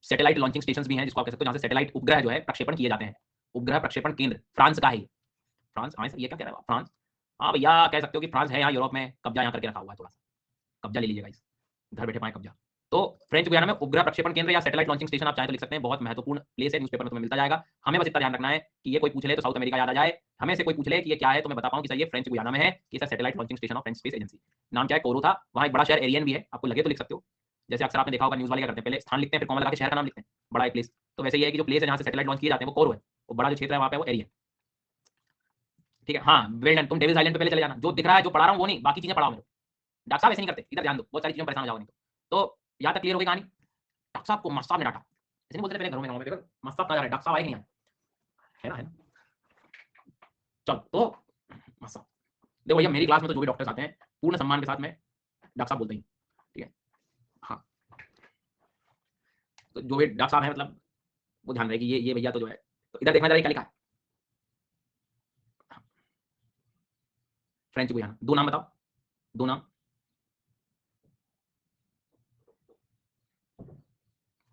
सैटेलाइट लॉन्चिंग स्टेशन भी हैं, जिसको आप कह सकते हो जहां से सैटेलाइट उपग्रह जो है प्रक्षेपण किए जाते हैं, उपग्रह प्रक्षेपण केंद्र फ्रांस का है। फ्रांस, हाँ ये क्या कह रहा है फ्रांस? हाँ भैया, कह सकते हो कि फ्रांस है यहाँ यूरोप में, कब्जा यहाँ करके रखा हुआ है, थोड़ा सा कब्जा ले लीजिएगा इस, घर बैठे पाए कब्जा। तो फ्रेंच गुयाना में उपग्रह प्रक्षेपण केंद्र या सैटेलाइट लॉन्चिंग स्टेशन आप चाहें तो लिख सकते हैं, बहुत महत्वपूर्ण प्लेस है, न्यूज़पेपर में तुम्हें मिलता जाएगा। हमें बस इतना ध्यान रखना है कि ये कोई पूछ ले तो साउथ अमेरिका याद आ जाए, हमें से कोई पूछ ले कि ये क्या है तो मैं बता पाऊं कि सर ये फ्रेंच गुयाना में है, कि sir satellite launching station of French space agency. नाम क्या है? कोरो था। वहां एक बड़ा शहर एरियन भी है, आपको लगे तो लिख सकते हो। जैसे अक्सर आपने देखा होगा न्यूज़ वाले क्या करते हैं, पहले स्थान लिखते हैं, फिर कॉमा लगा के शहर का नाम लिखते हैं, बड़ा एक प्लेस। तो वैसे ये है कि जो प्लेस है जहां से सैटेलाइट लॉन्च किए जाते हैं वो कोरो है, और बड़ा जो क्षेत्र है वहां पे वो एरियन। ठीक है, हाँ वेल डन। तुम डेविल्स आइलैंड पे पहले चले जाना, जो दिख रहा है, जो पढ़ा रहा हूँ वो नहीं, बाकी चीजें पढ़ाओ मेरे। डॉक्टर साहब ऐसे नहीं करते, इधर ध्यान दो, बहुत सारी चीजों में परेशान हो जाओगे नहीं तो यहाँ तक क्लियर हो गई कहानी। डॉक्टर साहब को मस्त साहब ने डांटा, ऐसे नहीं बोलते पहले घरों में, गाँव में देखो मस्त साहब कहा जा रहा है, डॉक्टर साहब आए नहीं आए, है ना, है ना। चलो तो मस्त साहब, देखो भैया मेरी क्लास में तो जो भी डॉक्टर्स आते हैं पूर्ण सम्मान के साथ में डॉक्टर साहब बोलते ही, ठीक है। हाँ, तो जो भी डॉक्टर साहब है, मतलब वो ध्यान रहे कि ये भैया तो जो है, तो इधर देखना जरा क्या लिखा है, फ्रेंच गुयाना। दो नाम बताओ, दो नाम।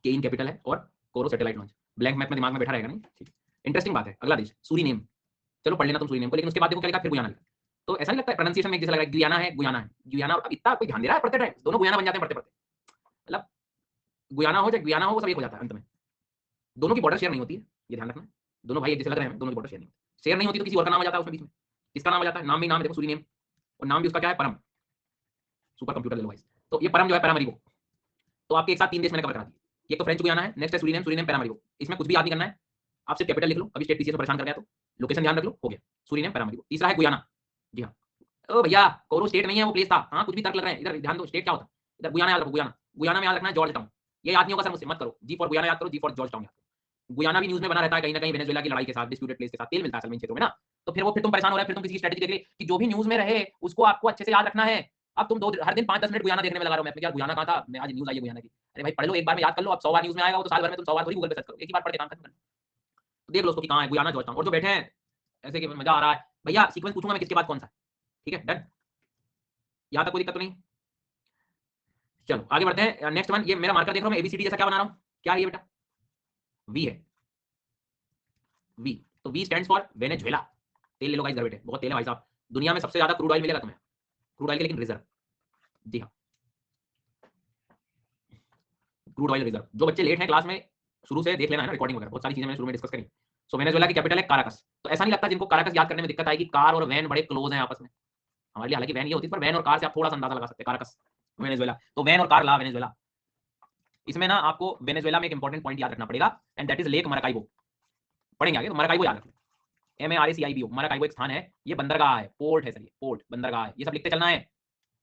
केन कैपिटल है और कोरो सैटेलाइट लॉन्च। ब्लैंक मैप में दिमाग में बैठा रहेगा नहीं, ठीक है। इंटरेस्टिंग बात है। अगला देश सूरीनेम, चलो पढ़ लेना तुम सूरीनेम को, लेकिन उसके बाद देखो क्या लिखा, फिर गुयाना लिखा। तो ऐसा नहीं लगता है प्रोनाउंसिएशन में एक जैसा लग रहा है, गुयाना है, गुयाना है, गुयाना। अब इतना कोई ध्यान दे रहा है पढ़ते टाइम? दोनों गुयाना बन जाते हैं पढ़ते पढ़ते, मतलब गुयाना हो चाहे गुयाना हो, वो सब एक हो जाता है अंत में। दोनों की बॉर्डर शेयर नहीं होती है, ये ध्यान रखना। दोनों भाई एक जैसे लग रहे हैं, दोनों की बॉर्डर शेयर नहीं होती। शेयर नहीं होती तो किसी और का नाम आ जाता है उसमें बीच में। किसका नाम आ जाता है? नाम भी नाम है, देखो सूरीनेम, और नाम भी उसका क्या है? परम। सुपर कंप्यूटर ले लो गाइस। तो ये परम जो है, पैरामरीगो। तो आपके एक साथ तीन देश मैंने कवर करा दिए। एक तो फ्रेंच गुयाना है, नेक्स्ट है सूरीनेम, सूरीनेम पैरामरीगो। इसमें कुछ भी याद नहीं करना है, आप सिर्फ कैपिटल लिख लो, कभी स्टेट पीसीएस में परेशान कर गया तो लोकेशन ध्यान रख लो, हो गया सूरीनेम पैरामरीगो। तीसरा है गुयाना। जी हाँ, ओ भैया कोरो स्टेट नहीं है, वो प्लेस था। हाँ, कुछ भी तर्क लग रहे हैं, इधर ध्यान दो, स्टेट क्या होता है? इधर गुयाना याद रखो, गुयाना। गुयाना में याद रखना है जॉर्ज टाउन। ये याद नहीं होगा सर मुझसे, मत करो। जी फॉर गुयाना याद करो, जी फॉर जॉर्ज टाउन याद करो। गुयाना भी न्यूज़ में बना रहता है कहीं ना कहीं, वेनेजुएला की लड़ाई के साथ, डिस्प्यूटेड प्लेस के साथ, तेल मिलता है असल में इन क्षेत्रों में ना। तो फिर वो, फिर तुम परेशान हो रहे हैं, फिर तुम किसी की स्ट्रेटजी देख ली कि जो भी न्यूज़ में रहे उसको आपको अच्छे से याद रखना है। अब तुम हर दिन 5-10 मिनट गुयाना देखने में लगा रहा हूं, मैं यार गुयाना कहां था, मैं आज न्यूज़ आई है गुयाना की। अरे भाई पढ़ लो, एक बार में याद कर लो। अब 100 बार न्यूज़ में आएगा वो, तो साल भर में तुम 100 बार थोड़ी गूगल पे सर्च करो, एक ही बार पढ़ के काम खत्म करना। तो देख लो उसको कि कहां है गुयाना, जॉर्ज टाउन। और जो बैठे हैं ऐसे कि मजा आ रहा है भैया, सीक्वेंस पूछूंगा मैं किसके बाद कौन सा है, ठीक है, डन। यहां तक कोई दिक्कत तो नहीं? चलो आगे बढ़ते हैं। नेक्स्ट वन, ये मेरा मार्कर देख रहा हूं मैं, एबीसीडी जैसा क्या बना रहा हूं, क्या है ये बेटा? वी है, वी। तो वी स्टैंड्स फॉर वेनेजुएला। तेल ले लो गाइस घर बैठे, बहुत तेल है भाई साहब। दुनिया में सबसे ज्यादा क्रूड ऑयल मिलेगा तुम्हें, क्रूड ऑयल के लेकिन रिजर्व। जी हाँ, क्रूड ऑयल रिजर्व। जो बच्चे लेट हैं क्लास में, शुरू से देख लेना है ना रिकॉर्डिंग वगैरह, बहुत सारी चीजें मैंने शुरू में डिस्कस करी। सो वेनेजुएला की कैपिटल है काराकस। तो ऐसा नहीं लगता जिनको काराकस याद करने में दिक्कत आएगी, कार और वैन बड़े क्लोज हैं आपस में हमारे लिए, हालांकि वैन ये होती है, पर वैन और कार से आप थोड़ा सा अंदाजा लगा सकते हैं। काराकस वेनेजुएला, तो वैन और कार ला वेनेजुएला। इसमें ना आपको वेनेजुएला में एक इंपॉर्टेंट पॉइंट याद रखना पड़ेगा, and that is lake Maracaibo. पढ़ेंगे आगे, तो मराकाइबो याद रखें, MARACIBO, मराकाइबो एक स्थान है, ये बंदरगाह है, पोर्ट है सर, ये पोर्ट बंदरगाह है, ये सब लिखते चलना है।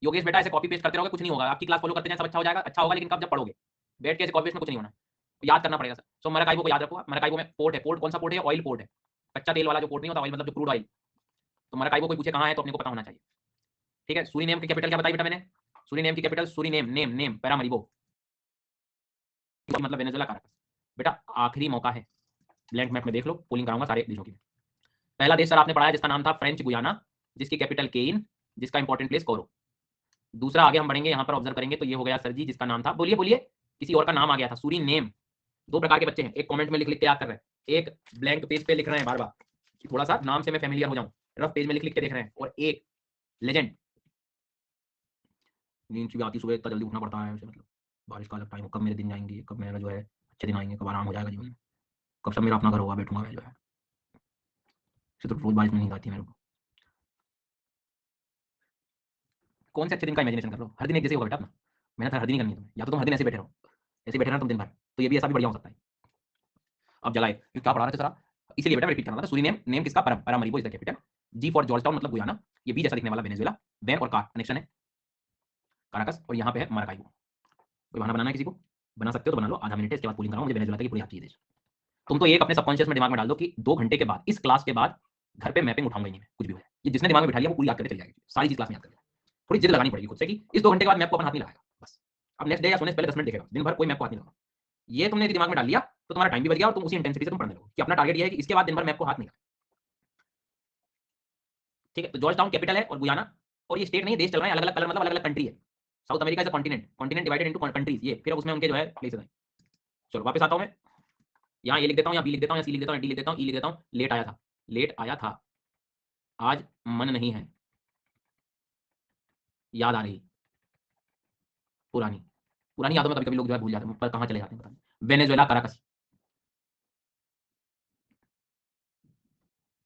योगेश बेटा ऐसे कॉपी पेस्ट करते रहोगे कुछ नहीं होगा, आपकी क्लास फॉलो करते हैं सब अच्छा हो जाएगा, अच्छा होगा, लेकिन कब जब पढ़ोगे, बैठ के ऐसे कॉपी पेस्ट में कुछ नहीं होना, तो याद करना पड़ेगा सर। सो मराकाइबो को याद रखो, मराकाइबो में पोर्ट है, पोर्ट कौन सा पोर्ट है, ऑयल पोर्ट है, कच्चा तेल वाला जो पोर्ट नहीं होता, ऑयल मतलब जो क्रूड ऑयल, तो मराकाइबो कोई पूछे कहाँ है तो अपने को पता होना चाहिए, ठीक है। सूरीनेम की कैपिटल क्या बताई बेटा मैंने, सूरीनेम की कैपिटल सूरीनेम, नेम नेम पैरामरीबो, मतलब वेनेजुएला काराकस। बेटा आखिरी मौका है, ब्लैंक मैप में देख लो, पोलिंग कराऊंगा सारे देशों की। पहला देश सर आपने पढ़ा है जिसका नाम था फ्रेंच गुयाना, जिसकी कैपिटल केन, जिसका इंपॉर्टेंट प्लेस कोरो। दूसरा आगे हम बढ़ेंगे, यहाँ पर ऑब्जर्व करेंगे, तो ये हो गया सर जी जिसका नाम था, बोलिए बोलिए, किसी और का नाम आ गया था, सूरीनेम। दो प्रकार के बच्चे हैं, एक कमेंट में लिख लिख के याद कर रहे हैं, एक ब्लैंक पेज पे लिख रहे हैं बार बार, थोड़ा सा नाम से मैं फेमिलियर हो जाऊं, रफ पेज में लिख लिख के देख रहे हैं, और एक लेजेंड। नींद भी आती, सुबह इतना जल्दी उठना पड़ता है, मतलब बारिश का अलग टाइम, कब मेरे दिन जाएंगे, कब मेरा जो है अच्छे दिन आएंगे, कब आराम हो जाएगा जीवन में, कब सब मेरा अपना घर होगा, बैठूंगा मैं जो है, तो रोज बारिश में नींद आती है मेरे को। कौन से अच्छे दिन का इमेजिनेशन कर लो, हर दिन एक जैसे होगा बेटा अपना, मेहनत हर दिन ही करनी है तुम्हें, या तो तुम हर दिन ऐसे बैठे रहो, ऐसे बैठे रहना तुम दिन भर, तो ये भी ऐसा भी बढ़िया हो सकता है। अब जलाए क्या पढ़ा रहे थे सर, इसलिए बेटा रिपीट करना था, सूरीनेम नेम किसका, Paramaribo is the capital, G for Georgetown मतलब गुयाना, ये बी जैसा दिखने वाला वेनेजुएला, वैन और कार कनेक्शन है काराकस, और यहाँ पे है माराकाइबो। कोई बहाना बनाना है किसी को, बना सकते हो तो बना लो, आधा मिनट है, इसके बाद पोलिंग कराऊं, मुझे वेनेजुएला की पूरी याद चाहिए देश। तुम तो एक अपने सबकॉन्शियस में दिमाग में डाल दो कि 2 घंटे के बाद, इस क्लास के बाद घर पे मैपिंग उठाऊंगा ही नहीं मैं, कुछ भी हो जाए, ये जिसने दिमाग में बिठा लिया वो पूरी याद करके चल जाएगी, सारी चीज क्लास में याद कर लेगा। थोड़ी जिद लगानी पड़ेगी खुद से कि इस 2 घंटे के बाद मैप को अपन हाथ नहीं लगाएगा बस। अब नेक्स्ट डे या सोने से पहले 10 मिनट देखेगा, दिन भर कोई मैप को हाथ नहीं लगाओ। ये तुमने दिमाग में डाल लिया तो तुम्हारा टाइम भी बच गया, और तुम उसी इंटेंसिटी से तुम पढ़ने लगो कि अपना टारगेट ये है कि इसके बाद दिन भर मैप को हाथ नहीं लगाए, ठीक है। तो जॉर्ज टाउन कैपिटल है और गुयाना, और ये स्टेट नहीं है, देश चल रहा है, अलग अलग कलर मतलब अलग अलग कंट्री है। South America is a continent, continent divided into countries, ये फिर उसमें उनके जो है प्लेसेस हैं। चलो वापस आता हूं मैं, यहाँ ए लिख देता हूँ, यहाँ बी लिख देता हूँ, यहाँ सी लिख देता हूँ, डी लिख देता हूँ, ई लिख देता हूँ, लेट आया था, लेट आया था, आज मन नहीं है, याद आ रही, पुरानी पुरानी यादों में कभी कभी लोग जो है भूल जाते हैं, पर कहाँ चले जाते हैं पता नहीं। वेनेजुएला काराकस,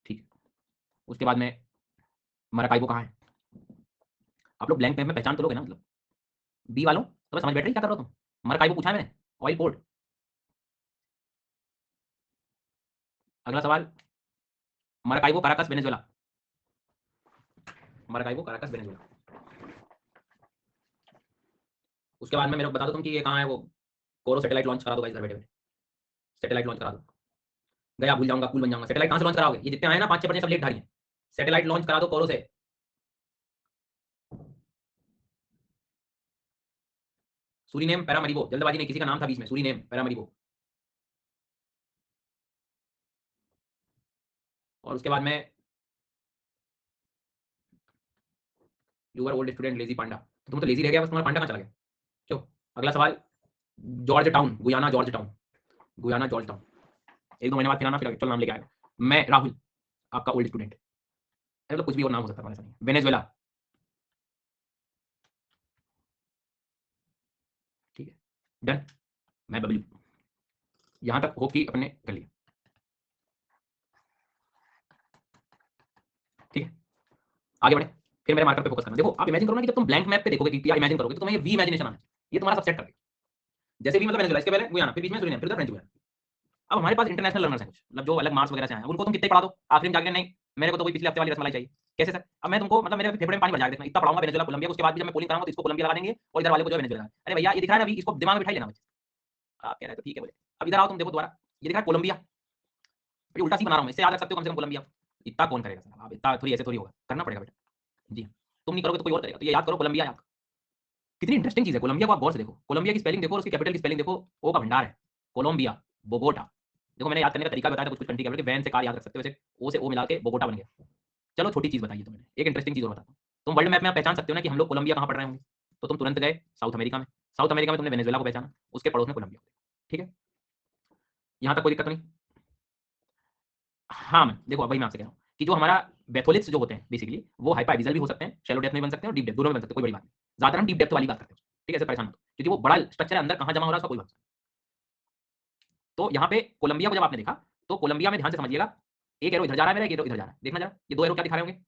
ठीक है। उसके बाद में मराकाइबो कहाँ है, आप लोग ब्लैंक पेज में पहचान तो लोगे ना, मतलब बी वालों तो मैं समझ बैठ रही क्या कर रहा हो तुम, मराकाइबो पूछा है मैंने, ऑयल पोर्ट। अगला सवाल, Maracaibo Caracas Venezuela, Maracaibo Caracas Venezuela. उसके बाद में मेरे को बता दो तुम कि ये कहाँ है, वो कोरो सैटेलाइट लॉन्च करा दो भाई, घर बैठे बैठे सैटेलाइट लॉन्च करा दो, गया भूल जाऊंगा कूल बन जाऊंगा, सैटेलाइट कहाँ से लॉन्च कराओगे, ये जितने आए ना 5-6 बजे सब लेट ढाई हैं, सैटेलाइट लॉन्च करा दो कोरो से। सूरीनेम पैरामरीबो, जल्दबाजी नहीं, किसी का नाम था बीच में, सूरीनेम पैरामरीबो। और उसके बाद में you are old student lazy panda, तो तुम तो लेजी रह गया बस, तुम्हारा पांडा कहाँ चला गया। चलो अगला सवाल, George town Guyana, George town Guyana, George town, 1-2 महीने बाद फिर आना, फिर चल नाम लेके आएगा। मैं राहुल आपका ओल्ड स्टूडेंट, मतलब कुछ भी और नाम हो सकता है, ऐसा नहीं। वेनेजुएला, ठीक है डन, मैं बबलू, यहां तक होप की अपने कर लिया, ठीक है। आगे बढ़े, फिर मेरे मार्कर पे फोकस करना, देखो आप इमेजिन करो ना कि जब तुम ब्लैंक मैप पे देखोगे या इमेजिन करोगे तो तुम्हें ये वी इमेजिनेशन आना है, ये तुम्हारा सब सेट कर देगा। जैसे भी मतलब वेनेजुएला, इसके पहले गुयाना, फिर बीच में सूरीनेम, फिर उधर फ्रेंच गुयाना। अब हमारे पास इंटरनेशनल लर्नर्स हैं कुछ, मतलब जो अलग मार्क्स वगैरह से आए हैं, उनको तुम कितने पढ़ा दो, आखिरी में जाके नहीं मेरे को तो कोई पिछले हफ्ते वाली रसमलाई चाहिए, कैसे सर। अब मैं तुमको मतलब मेरे फेफड़े में पानी भर जाएगा, देखना इतना पढ़ाऊंगा वेनेजुएला कोलंबिया, उसके बाद भी जब मैं पोलिंग कराऊंगा तो इसको कोलंबिया लगा देंगे और इधर वाले को जो है वेनेजुएला। अरे भैया ये दिख रहा है ना, अभी इसको दिमाग में बिठा लेना बच्चे, आप कह रहे तो ठीक है बोले। अब इधर आओ तुम देखो दोबारा, ये दिख रहा है कोलंबिया, ये उल्टा सी बना रहा हूं, इससे याद रख सकते हो कम से कम कोलंबिया। इतना कौन करेगा सर, आप इतना थोड़ी ऐसे थोड़ी होगा, करना पड़ेगा बेटा जी, तुम नहीं करोगे तो कोई और करेगा, तो ये याद करो कोलंबिया याद। कितनी इंटरेस्टिंग चीज है कोलंबिया को, आप गौर से देखो, कोलंबिया की स्पेलिंग देखो और उसकी कैपिटल की स्पेलिंग देखो, ओ का भंडार है, कोलंबिया, बोगोटा। देखो मैंने याद करने का तरीका बताया था, कुछ कुछ कंट्री के वैन से कार याद रख सकते हो, वैसे ओ से ओ मिला के बोगोटा बन गया। चलो छोटी चीज बताइए तो मैंने एक इंटरेस्टिंग चीज और बताता हूँ, तुम वर्ल्ड मैप में आप पहचान सकते हो ना कि हम लोग कोलंबिया कहाँ पढ़ रहे होंगे, तो तुम तुरंत गए साउथ अमेरिका में, साउथ अमेरिका में तुमने वेनेजुएला को पहचाना, उसके पड़ोस में कोलंबिया, ठीक है। यहाँ तक कोई दिक्कत नहीं। हाँ मैं देखो वही मैं आपसे कह रहा हूँ कि जो हमारा बैथोलिट्स जो होते हैं बेसिकली वो हाइपरविजल भी हो सकते हैं, शैलो डेप्थ में बन सकते हैं और डीप डेप्थ दोनों में बन सकते हैं, कोई बड़ी बात नहीं। ज्यादातर हम डीप डेप्थ वाली बात करते हैं, ठीक है, ऐसे परेशान मत हो, क्योंकि वो बड़ा स्ट्रक्चर है, अंदर कहाँ जमा हो रहा है उसका कोई बात नहीं। तो यहाँ पे कोलंबिया को जब आपने देखा तो कोलंबिया में ध्यान से समझिएगा, एक एरो इधर जा रहा है मेरा, एक एरो इधर जा रहा है, देखना जरा ये दो एरो क्या दिखा रहे होंगे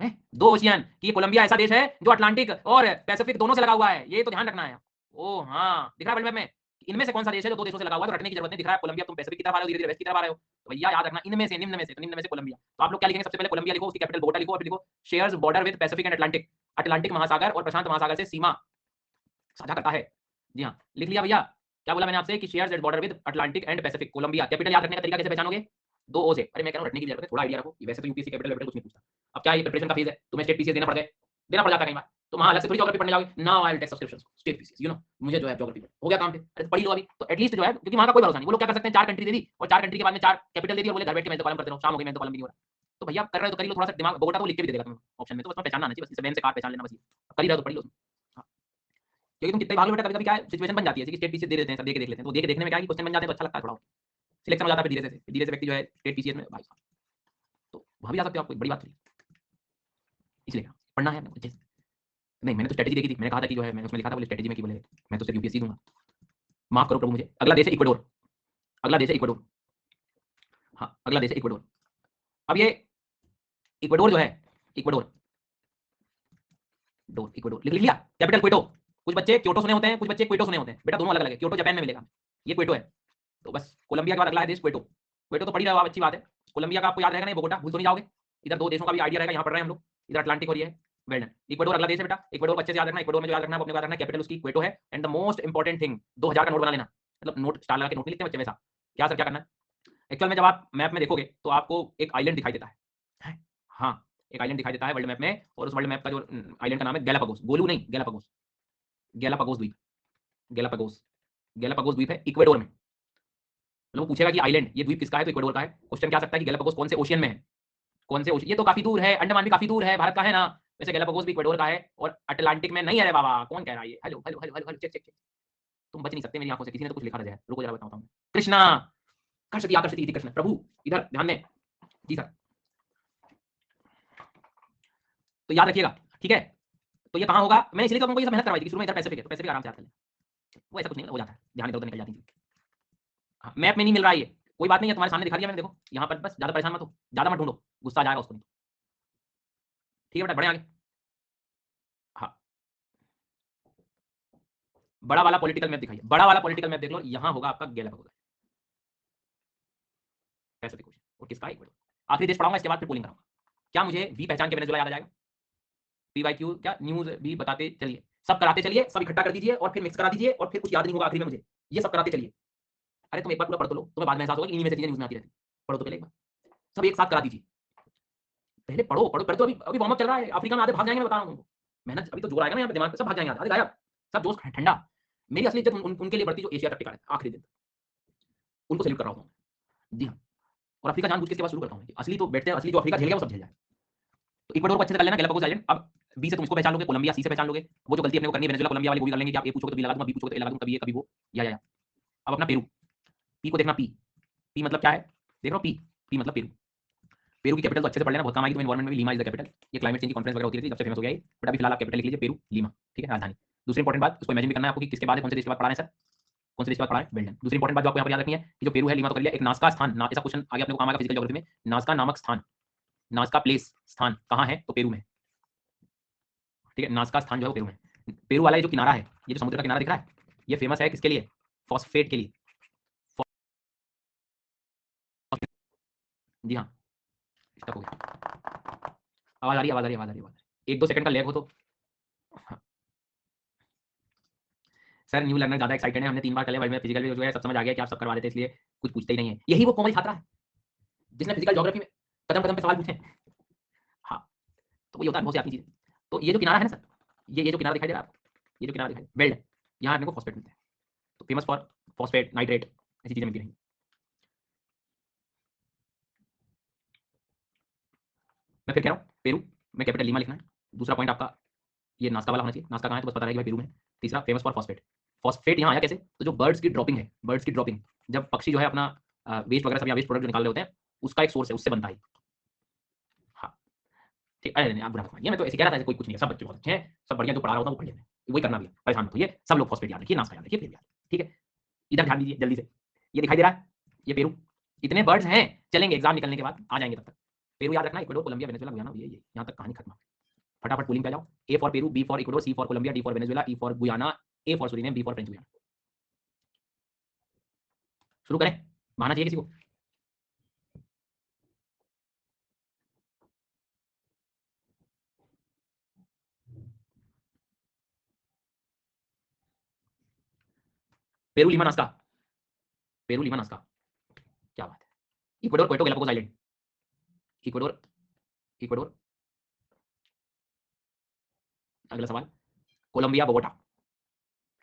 हैं? दो ओशियन कि ये कोलंबिया ऐसा देश है जो अटलांटिक और पैसिफिक दोनों से लगा हुआ है, ये तो ध्यान रखना है। ओ हाँ, दिख रहा है वर्ल्ड मैप में इनमें से कौन सा देश है जो दो देशों से लगा हुआ है, तो रटने की जरूरत नहीं, दिख रहा है कोलंबिया, तुम पैसिफिक की तरफ आ रहे हो, धीरे-धीरे वेस्ट की तरफ आ रहे हो, तो भैया याद रखना इनमें से, निम्न में से, तो निम्न में से कोलंबिया। तो आप लोग क्या लिखेंगे, सबसे पहले कोलंबिया लिखो, उसकी कैपिटल बोगोटा लिखो, और फिर लिखो shares border with Pacific and Atlantic, Atlantic महासागर और प्रशांत महासागर से सीमा साझा करता है। जी हाँ, लिख लिया भैया। क्या बोला मैंने आपसे कि shares at border with Atlantic and Pacific, Colombia. Capital याद रखने का तरीका कैसे पहचानोगे, दो ओ से। अरे मैं कह रहा हूं रटने की जरूरत है, थोड़ा आइडिया रखो, वैसे तो यूपीएससी कैपिटल वेपिटल कुछ नहीं पूछता। अब क्या ये प्रिपरेशन का फेज है, तुम्हें स्टेट पीसीएस देना पड़ जाता है कई बार, तो वहां अलग से थोड़ी ज्योग्राफी पढ़ने जाओगे, now I will take subscription state PCS, you know मुझे जो है ज्योग्राफी हो गया काम पे, अरे पढ़ लो अभी तो एटलीस्ट जो है, क्योंकि वहां का कोई भरोसा नहीं, वो लोग क्या कर सकते हैं, चार कंट्री दे दी और चार कंट्री के बाद में चार कैपिटल दे दी और बोले घर बैठ के मैं तो कॉलम करते रहो, शाम हो गई मैं तो कॉलम भी नहीं हो रहा। तो भैया कर रहे हो तो कर लो, थोड़ा सा दिमाग, बोगोटा तो लिख के भी दे देगा तुम्हें ऑप्शन में, तो बस पहचानना आना चाहिए, बस सेवन से कार पहचान लेना बस, कर ही रहे हो तो पढ़ लो। क्योंकि तुम कितने भाग लो बेटा, कभी-कभी क्या है सिचुएशन बन जाती है कि स्टेट पीसीएस दे देते हैं, सब दे के देख लेते हैं, तो दे के देखने में क्या है कि क्वेश्चन बन जाते हैं तो अच्छा लगता है, थोड़ा सिलेक्शन हो जाता है धीरे से व्यक्ति जो है स्टेट पीसीएस में भाई साहब, तो वहां भी जा सकते हो आप, कोई बड़ी बात नहीं, इसलिए पढ़ना है आपको अच्छे से। नहीं मैंने तो स्ट्रेटजी देखी थी, मैंने कहा था कि जो है मैंने उसमें लिखा था बोले स्ट्रेटजी में कि बोले मैं तो सिर्फ यूपीएससी दूंगा, माफ करो प्रभु मुझे। अगला देश है इक्वाडोर, अगला देश है इक्वाडोर, हाँ अगला देश है इक्वाडोर। अब ये इक्वाडोर जो है, इक्वाडोर इक्वाडोर लिख लिया, कैपिटल क्वेटो। कुछ बच्चे क्योटो सुने होते हैं, कुछ बच्चे क्वेटो सुने होते हैं, बेटा दोनों अलग अलग है, क्योटो जापान में मिलेगा, ये क्वेटो है। तो बस कोलंबिया के बाद अगला है देश क्वेटो, क्वेटो तो पढ़ी रहे हो आप, अच्छी बात है। कोलंबिया का आपको याद रहेगा नहीं, बोगोटा भूल तो नहीं जाओगे, इधर दो देशों का भी आइडिया रहेगा, यहाँ पढ़ रहे हैं हम लोग, इधर अटलांटिक और ये है वेल डन। इक्वाडोर अगला देश है बेटा, इक्वाडोर को अच्छे से याद रखना, इक्वाडोर में जो याद रखना है अपने याद रखना, कैपिटल उसकी क्वेटो है। And the most important thing, 2000 का नोट बना लेना, मतलब नोट स्टार लगा के नोट नहीं लिखते बच्चे वैसा, क्या सर क्या करना है एक्चुअल में, जब आप मैप में देखोगे तो आपको एक आइलैंड दिखाई देता है? हाँ एक आइलैंड दिखाई देता है वर्ल्ड मैप में, और उस वर्ल्ड मैप का जो आइलैंड का नाम है गैलापागोस, गोलू नहीं गैलापागोस, गैलापागोस द्वीप, गैलापागोस, गैलापागोस द्वीप है इक्वाडोर में। मतलब पूछेगा कि आइलैंड ये द्वीप किसका है, तो इक्वाडोर का है। क्वेश्चन क्या आ सकता है कि गैलापागोस कौन से ओशियन में है, कौन से ओशियन, ये तो काफी दूर है, अंडमान भी काफी दूर है, भारत का है ना, वैसे गैलापागोस भी इक्वाडोर का है और अटलांटिक में नहीं है रे बाबा, कौन कह रहा है ये, hello hello hello hello check check check, तुम बच नहीं सकते मेरी आंखों से, किसी ने तो कुछ लिखा था, रुको जरा बताता हूं। कृष्णा कर्षति आकर्षति इति कृष्ण, प्रभु इधर ध्यान दें जी सर, तो याद रखिएगा ठीक है। तो ये कहां होगा, मैंने इसलिए तो तुमको ये सब मेहनत करवाई थी, शुरू में इधर पैसिफिक है, तो पैसिफिक आराम से याद कर लें, वो ऐसा कुछ नहीं हो जाता है, ध्यान इधर उधर निकल जाती है। हाँ, मैप में नहीं मिल रहा है ये, कोई बात नहीं है, तुम्हारे सामने दिखा दिया मैंने, देखो यहाँ पर, बस ज्यादा परेशान मत हो, ज्यादा मत ढूंढो, गुस्सा आ जाएगा उसको नहीं। ठीक है बेटा बढ़े आगे। हाँ बड़ा वाला पॉलिटिकल मैप दिखाइए, बड़ा वाला पॉलिटिकल मैप देख लो, यहाँ होगा आपका गैलापागोस, ऐसा देखो, और किसका है इक्वाडोर। आखिरी देश पढ़ाऊंगा, इसके बाद फिर पोलिंग कराऊंगा। क्या मुझे वी पहचान के वेनेजुएला याद आ जाएगा, पी वाई क्यू क्या न्यूज भी बताते चलिए, सब कराते चलिए, सब इकट्ठा कर दीजिए और फिर मिक्स करा दीजिए, और फिर कुछ याद नहीं होगा आखिरी में मुझे, ये सब कराते चलिए। अरे तुम एक बार पूरा पढ़ तो लो, तुम्हें बाद में एहसास होगा कि इन्हीं में से चीजें न्यूज में आती रहती, पढ़ो तो पहले एक बार, सब एक साथ करा दीजिए, पहले पढ़ो पढ़ो पढ़ो, तो अभी अभी वार्म अप चल रहा है, अफ्रीका में आधे भाग जाएंगे, मैं बता रहा हूँ तुमको, मेहनत अभी तो जोर आएगा ना यहाँ पे दिमाग पे, सब भाग जाएंगे आधे गायब, सब जोश ठंडा। मेरी असली इज्जत उनके लिए बढ़ती जो एशिया तक टिका रहता है आखिरी दिन, उनको सैल्यूट कर रहा हूँ जी हाँ। और अफ्रीका जानबूझ के इसके बाद शुरू करता हूँ, असली तो बैठते हैं, असली जो अफ्रीका झेल गया वो सब झेल जाए। तो इक्वाडोर को अच्छे से कर लेना, गैलापागोस आइलैंड। अब बी से तुम इसको पहचान लोगे, कोलंबिया सी से पहचान लोगे, वो जो गलती अपने को करनी है वेनेजुएला कोलंबिया वाली वो भी कर लेंगे कि आप ए पूछोगे तो बी लगा दूंगा, बी पूछोगे तो ए लगा दूंगा, कभी ये कभी वो, या। अब अपना पेरू, पी को देखना, पी पी मतलब क्या है देख रहा हूँ, पी पी मतलब पेरू, पेरू की कैपिटल तो अच्छे से पढ़ लेना, बहुत काम आएगी तुम्हें एनवायरमेंट में भी, लीमा इज द कैपिटल, ये क्लाइमेट चेंज की कॉन्फ्रेंस वगैरह होती रहती है, जब से फेमस हो गया है, बट अभी फिलहाल आप कैपिटल लिख लीजिए पेरू लीमा, ठीक है राजधानी। दूसरी इंपॉर्टेंट बात, उसको इमेजिन भी करना है आपको कि किसके बाद है, कौन से देश के बाद पढ़ा है सर, कौन से देश के बाद पढ़ा है, बेल्जियम। दूसरी इंपॉर्टेंट बात जो आपको यहाँ पर याद रखनी है कि जो पेरू है लीमा तो कर लिया, एक नाजका स्थान, ना ऐसा क्वेश्चन आगे अपने को काम आएगा फिजिकल ज्योग्राफी में, नाजका नामक स्थान, नाजका प्लेस स्थान कहाँ है, तो पेरू में, ठीक है नाजका स्थान जो है वो पेरू में। पेरू वाला ये जो किनारा है, ये जो समुद्र का किनारा दिख रहा है, ये फेमस है किसके लिए, फॉस्फेट के लिए, जी हाँ स्टक हो गया, आवाज आ रही है आवाज आ रही है आवाज आ रही है आवाज, एक दो सेकंड का लैग हो तो। सर न्यू लर्नर ज्यादा एक्साइटेड है, हमने 3 बार कर लिया वर्ल्ड में, फिजिकल में जो है सब समझ आ गया कि आप सब करवा देते हैं, इसलिए कुछ पूछते ही नहीं है, यही वो कोमल छात्रा है जिसने फिजिकल ज्योग्राफी में कदम कदम पे सवाल पूछे। हाँ तो वही होता है बहुत सी आती चीजें। तो ये जो किनारा है ना सर, ये जो किनारा दिखाई दे रहा है आपको, ये जो किनारा दिखाई बेल्ट, यहाँ अपने को फॉस्फेट मिलते हैं, तो फेमस फॉर फॉस्फेट नाइट्रेट ऐसी चीजें मिलती रहेंगी। मैं फिर कह रहा हूँ पेरू में कैपिटल लीमा लिखना है। दूसरा पॉइंट आपका ये नास्का वाला होना चाहिए, नास्का कहाँ है तो बस पता रहेगा भाई पेरू में। तीसरा फेमस फॉर फॉस्फेट, फॉस्फेट यहाँ आया कैसे, तो जो बर्ड्स की ड्रॉपिंग है, बर्ड्स की ड्रॉपिंग, जब पक्षी जो है अपना वेस्ट वगैरह सब या वेस्ट प्रोडक्ट जो निकाल रहे होते हैं, उसका एक सोर्स है, उससे बनता है। हाँ ठीक, अरे नहीं आप बुरा मत मानिए, मैं तो ऐसे कह रहा था, ऐसे कोई कुछ नहीं है, सब बच्चे बहुत अच्छे हैं, सब बढ़िया, जो पढ़ा रहा होता है वो पढ़ लेते हैं, वही करना भी है, परेशान मत होइए, सब लोग फॉस्फेट याद रखिए, नास्का याद रखिए, फिर याद ठीक है। इधर ध्यान दीजिए जल्दी से, ये दिखाई दे रहा है, ये पेरू, इतने बर्ड्स हैं, चलेंगे एग्जाम निकलने के बाद आ जाएंगे तब तक। पेरू याद रखना, इक्वाडोर, कोलंबिया, वेनेजुएला, गुयाना, ये यहाँ तक कहानी खत्म। फटाफट पुलिंग पे आ जाओ। A for Peru, B for Ecuador, C for Colombia, D for Venezuela, E for Guyana, A for Suriname, B for French Guyana. शुरू करें, बहाना चाहिए किसी को? Peru Lima Nazca, Peru Lima Nazca, क्या बात है। Ecuador Quito Galapagos island, Ecuador, Ecuador. अगला सवाल, कोलंबिया बोगोटा,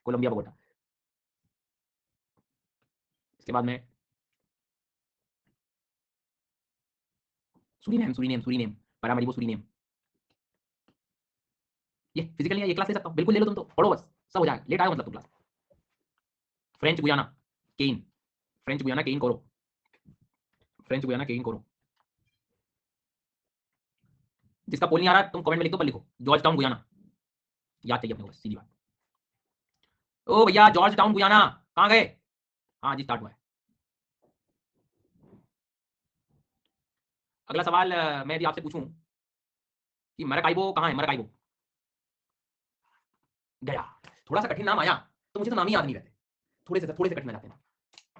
कोलंबिया बोगोटा। इसके बाद में Suriname, Suriname, Suriname, Paramaribo Suriname. ये फिजिकल नहीं, ये क्लास ले सकता हूं, बिल्कुल ले लो तुम, तो पढ़ो बस, सब हो जाएगा, लेट आयो मतलब तुम क्लास। फ्रेंच गुयाना, केन, फ्रेंच गुयाना केन कोरो, फ्रेंच गुयाना केन कोरो। जिसका पोल नहीं आ रहा तुम कमेंट में लिख दो, पर लिखो जॉर्ज टाउन गुयाना, याद चाहिए अपने को, सीधी बात। ओ भैया जॉर्ज टाउन गुयाना कहां गए? हाँ जी स्टार्ट हुआ है। अगला सवाल मैं यदि आपसे पूछूं कि मरकाइबो कहां है, मरकाइबो? गया, थोड़ा सा कठिन नाम आया तो मुझे तो नाम ही याद नहीं रहते, थोड़े से कठिन आ जाते हैं।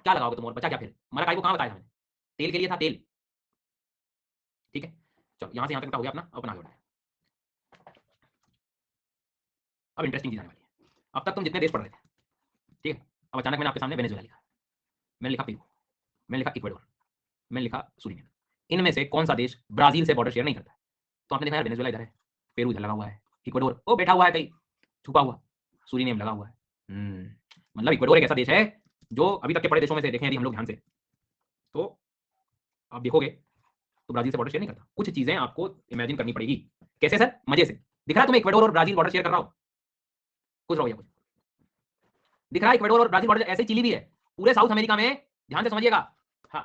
क्या लगाओगे तुम, और बचा क्या फिर? मरकाइबो कहां बताया मैंने? तेल के लिए था, तेल, ठीक है। चलो यहां से यहां तक हो गया अपना, अपना आगे बढ़ाया। अब इंटरेस्टिंग चीज आने वाली है। अब तक तुम जितने देश पढ़ रहे थे, ठीक है, अब अचानक मैंने आपके सामने वेनेजुएला लिखा, मैंने लिखा पेरू, मैंने लिखा इक्वाडोर, मैंने लिखा सूरीनेम। इनमें से कौन सा देश ब्राजील से बॉर्डर शेयर नहीं करता? तो आपने देखा यार वेनेजुएला इधर है, पेरू इधर लगा हुआ है, इक्वाडोर वो बैठा हुआ है कहीं छुपा हुआ, सूरीनेम लगा हुआ है। मतलब इक्वाडोर एक ऐसा देश है जो अभी तक के बड़े देशों में से देखें यदि हम लोग ध्यान से, तो आप देखोगे तो ब्राजील से बॉर्डर शेयर नहीं करता। कुछ चीजें आपको इमेजिन करनी पड़ेगी। कैसे सर? मजे से। दिख रहा है तुम्हें इक्वाडोर और ब्राजील बॉर्डर शेयर कर रहा हो? कुछ रहो या कुछ दिख रहा है इक्वाडोर और ब्राजील बॉर्डर, ऐसे चिली भी है पूरे साउथ अमेरिका में, ध्यान से समझिएगा। हाँ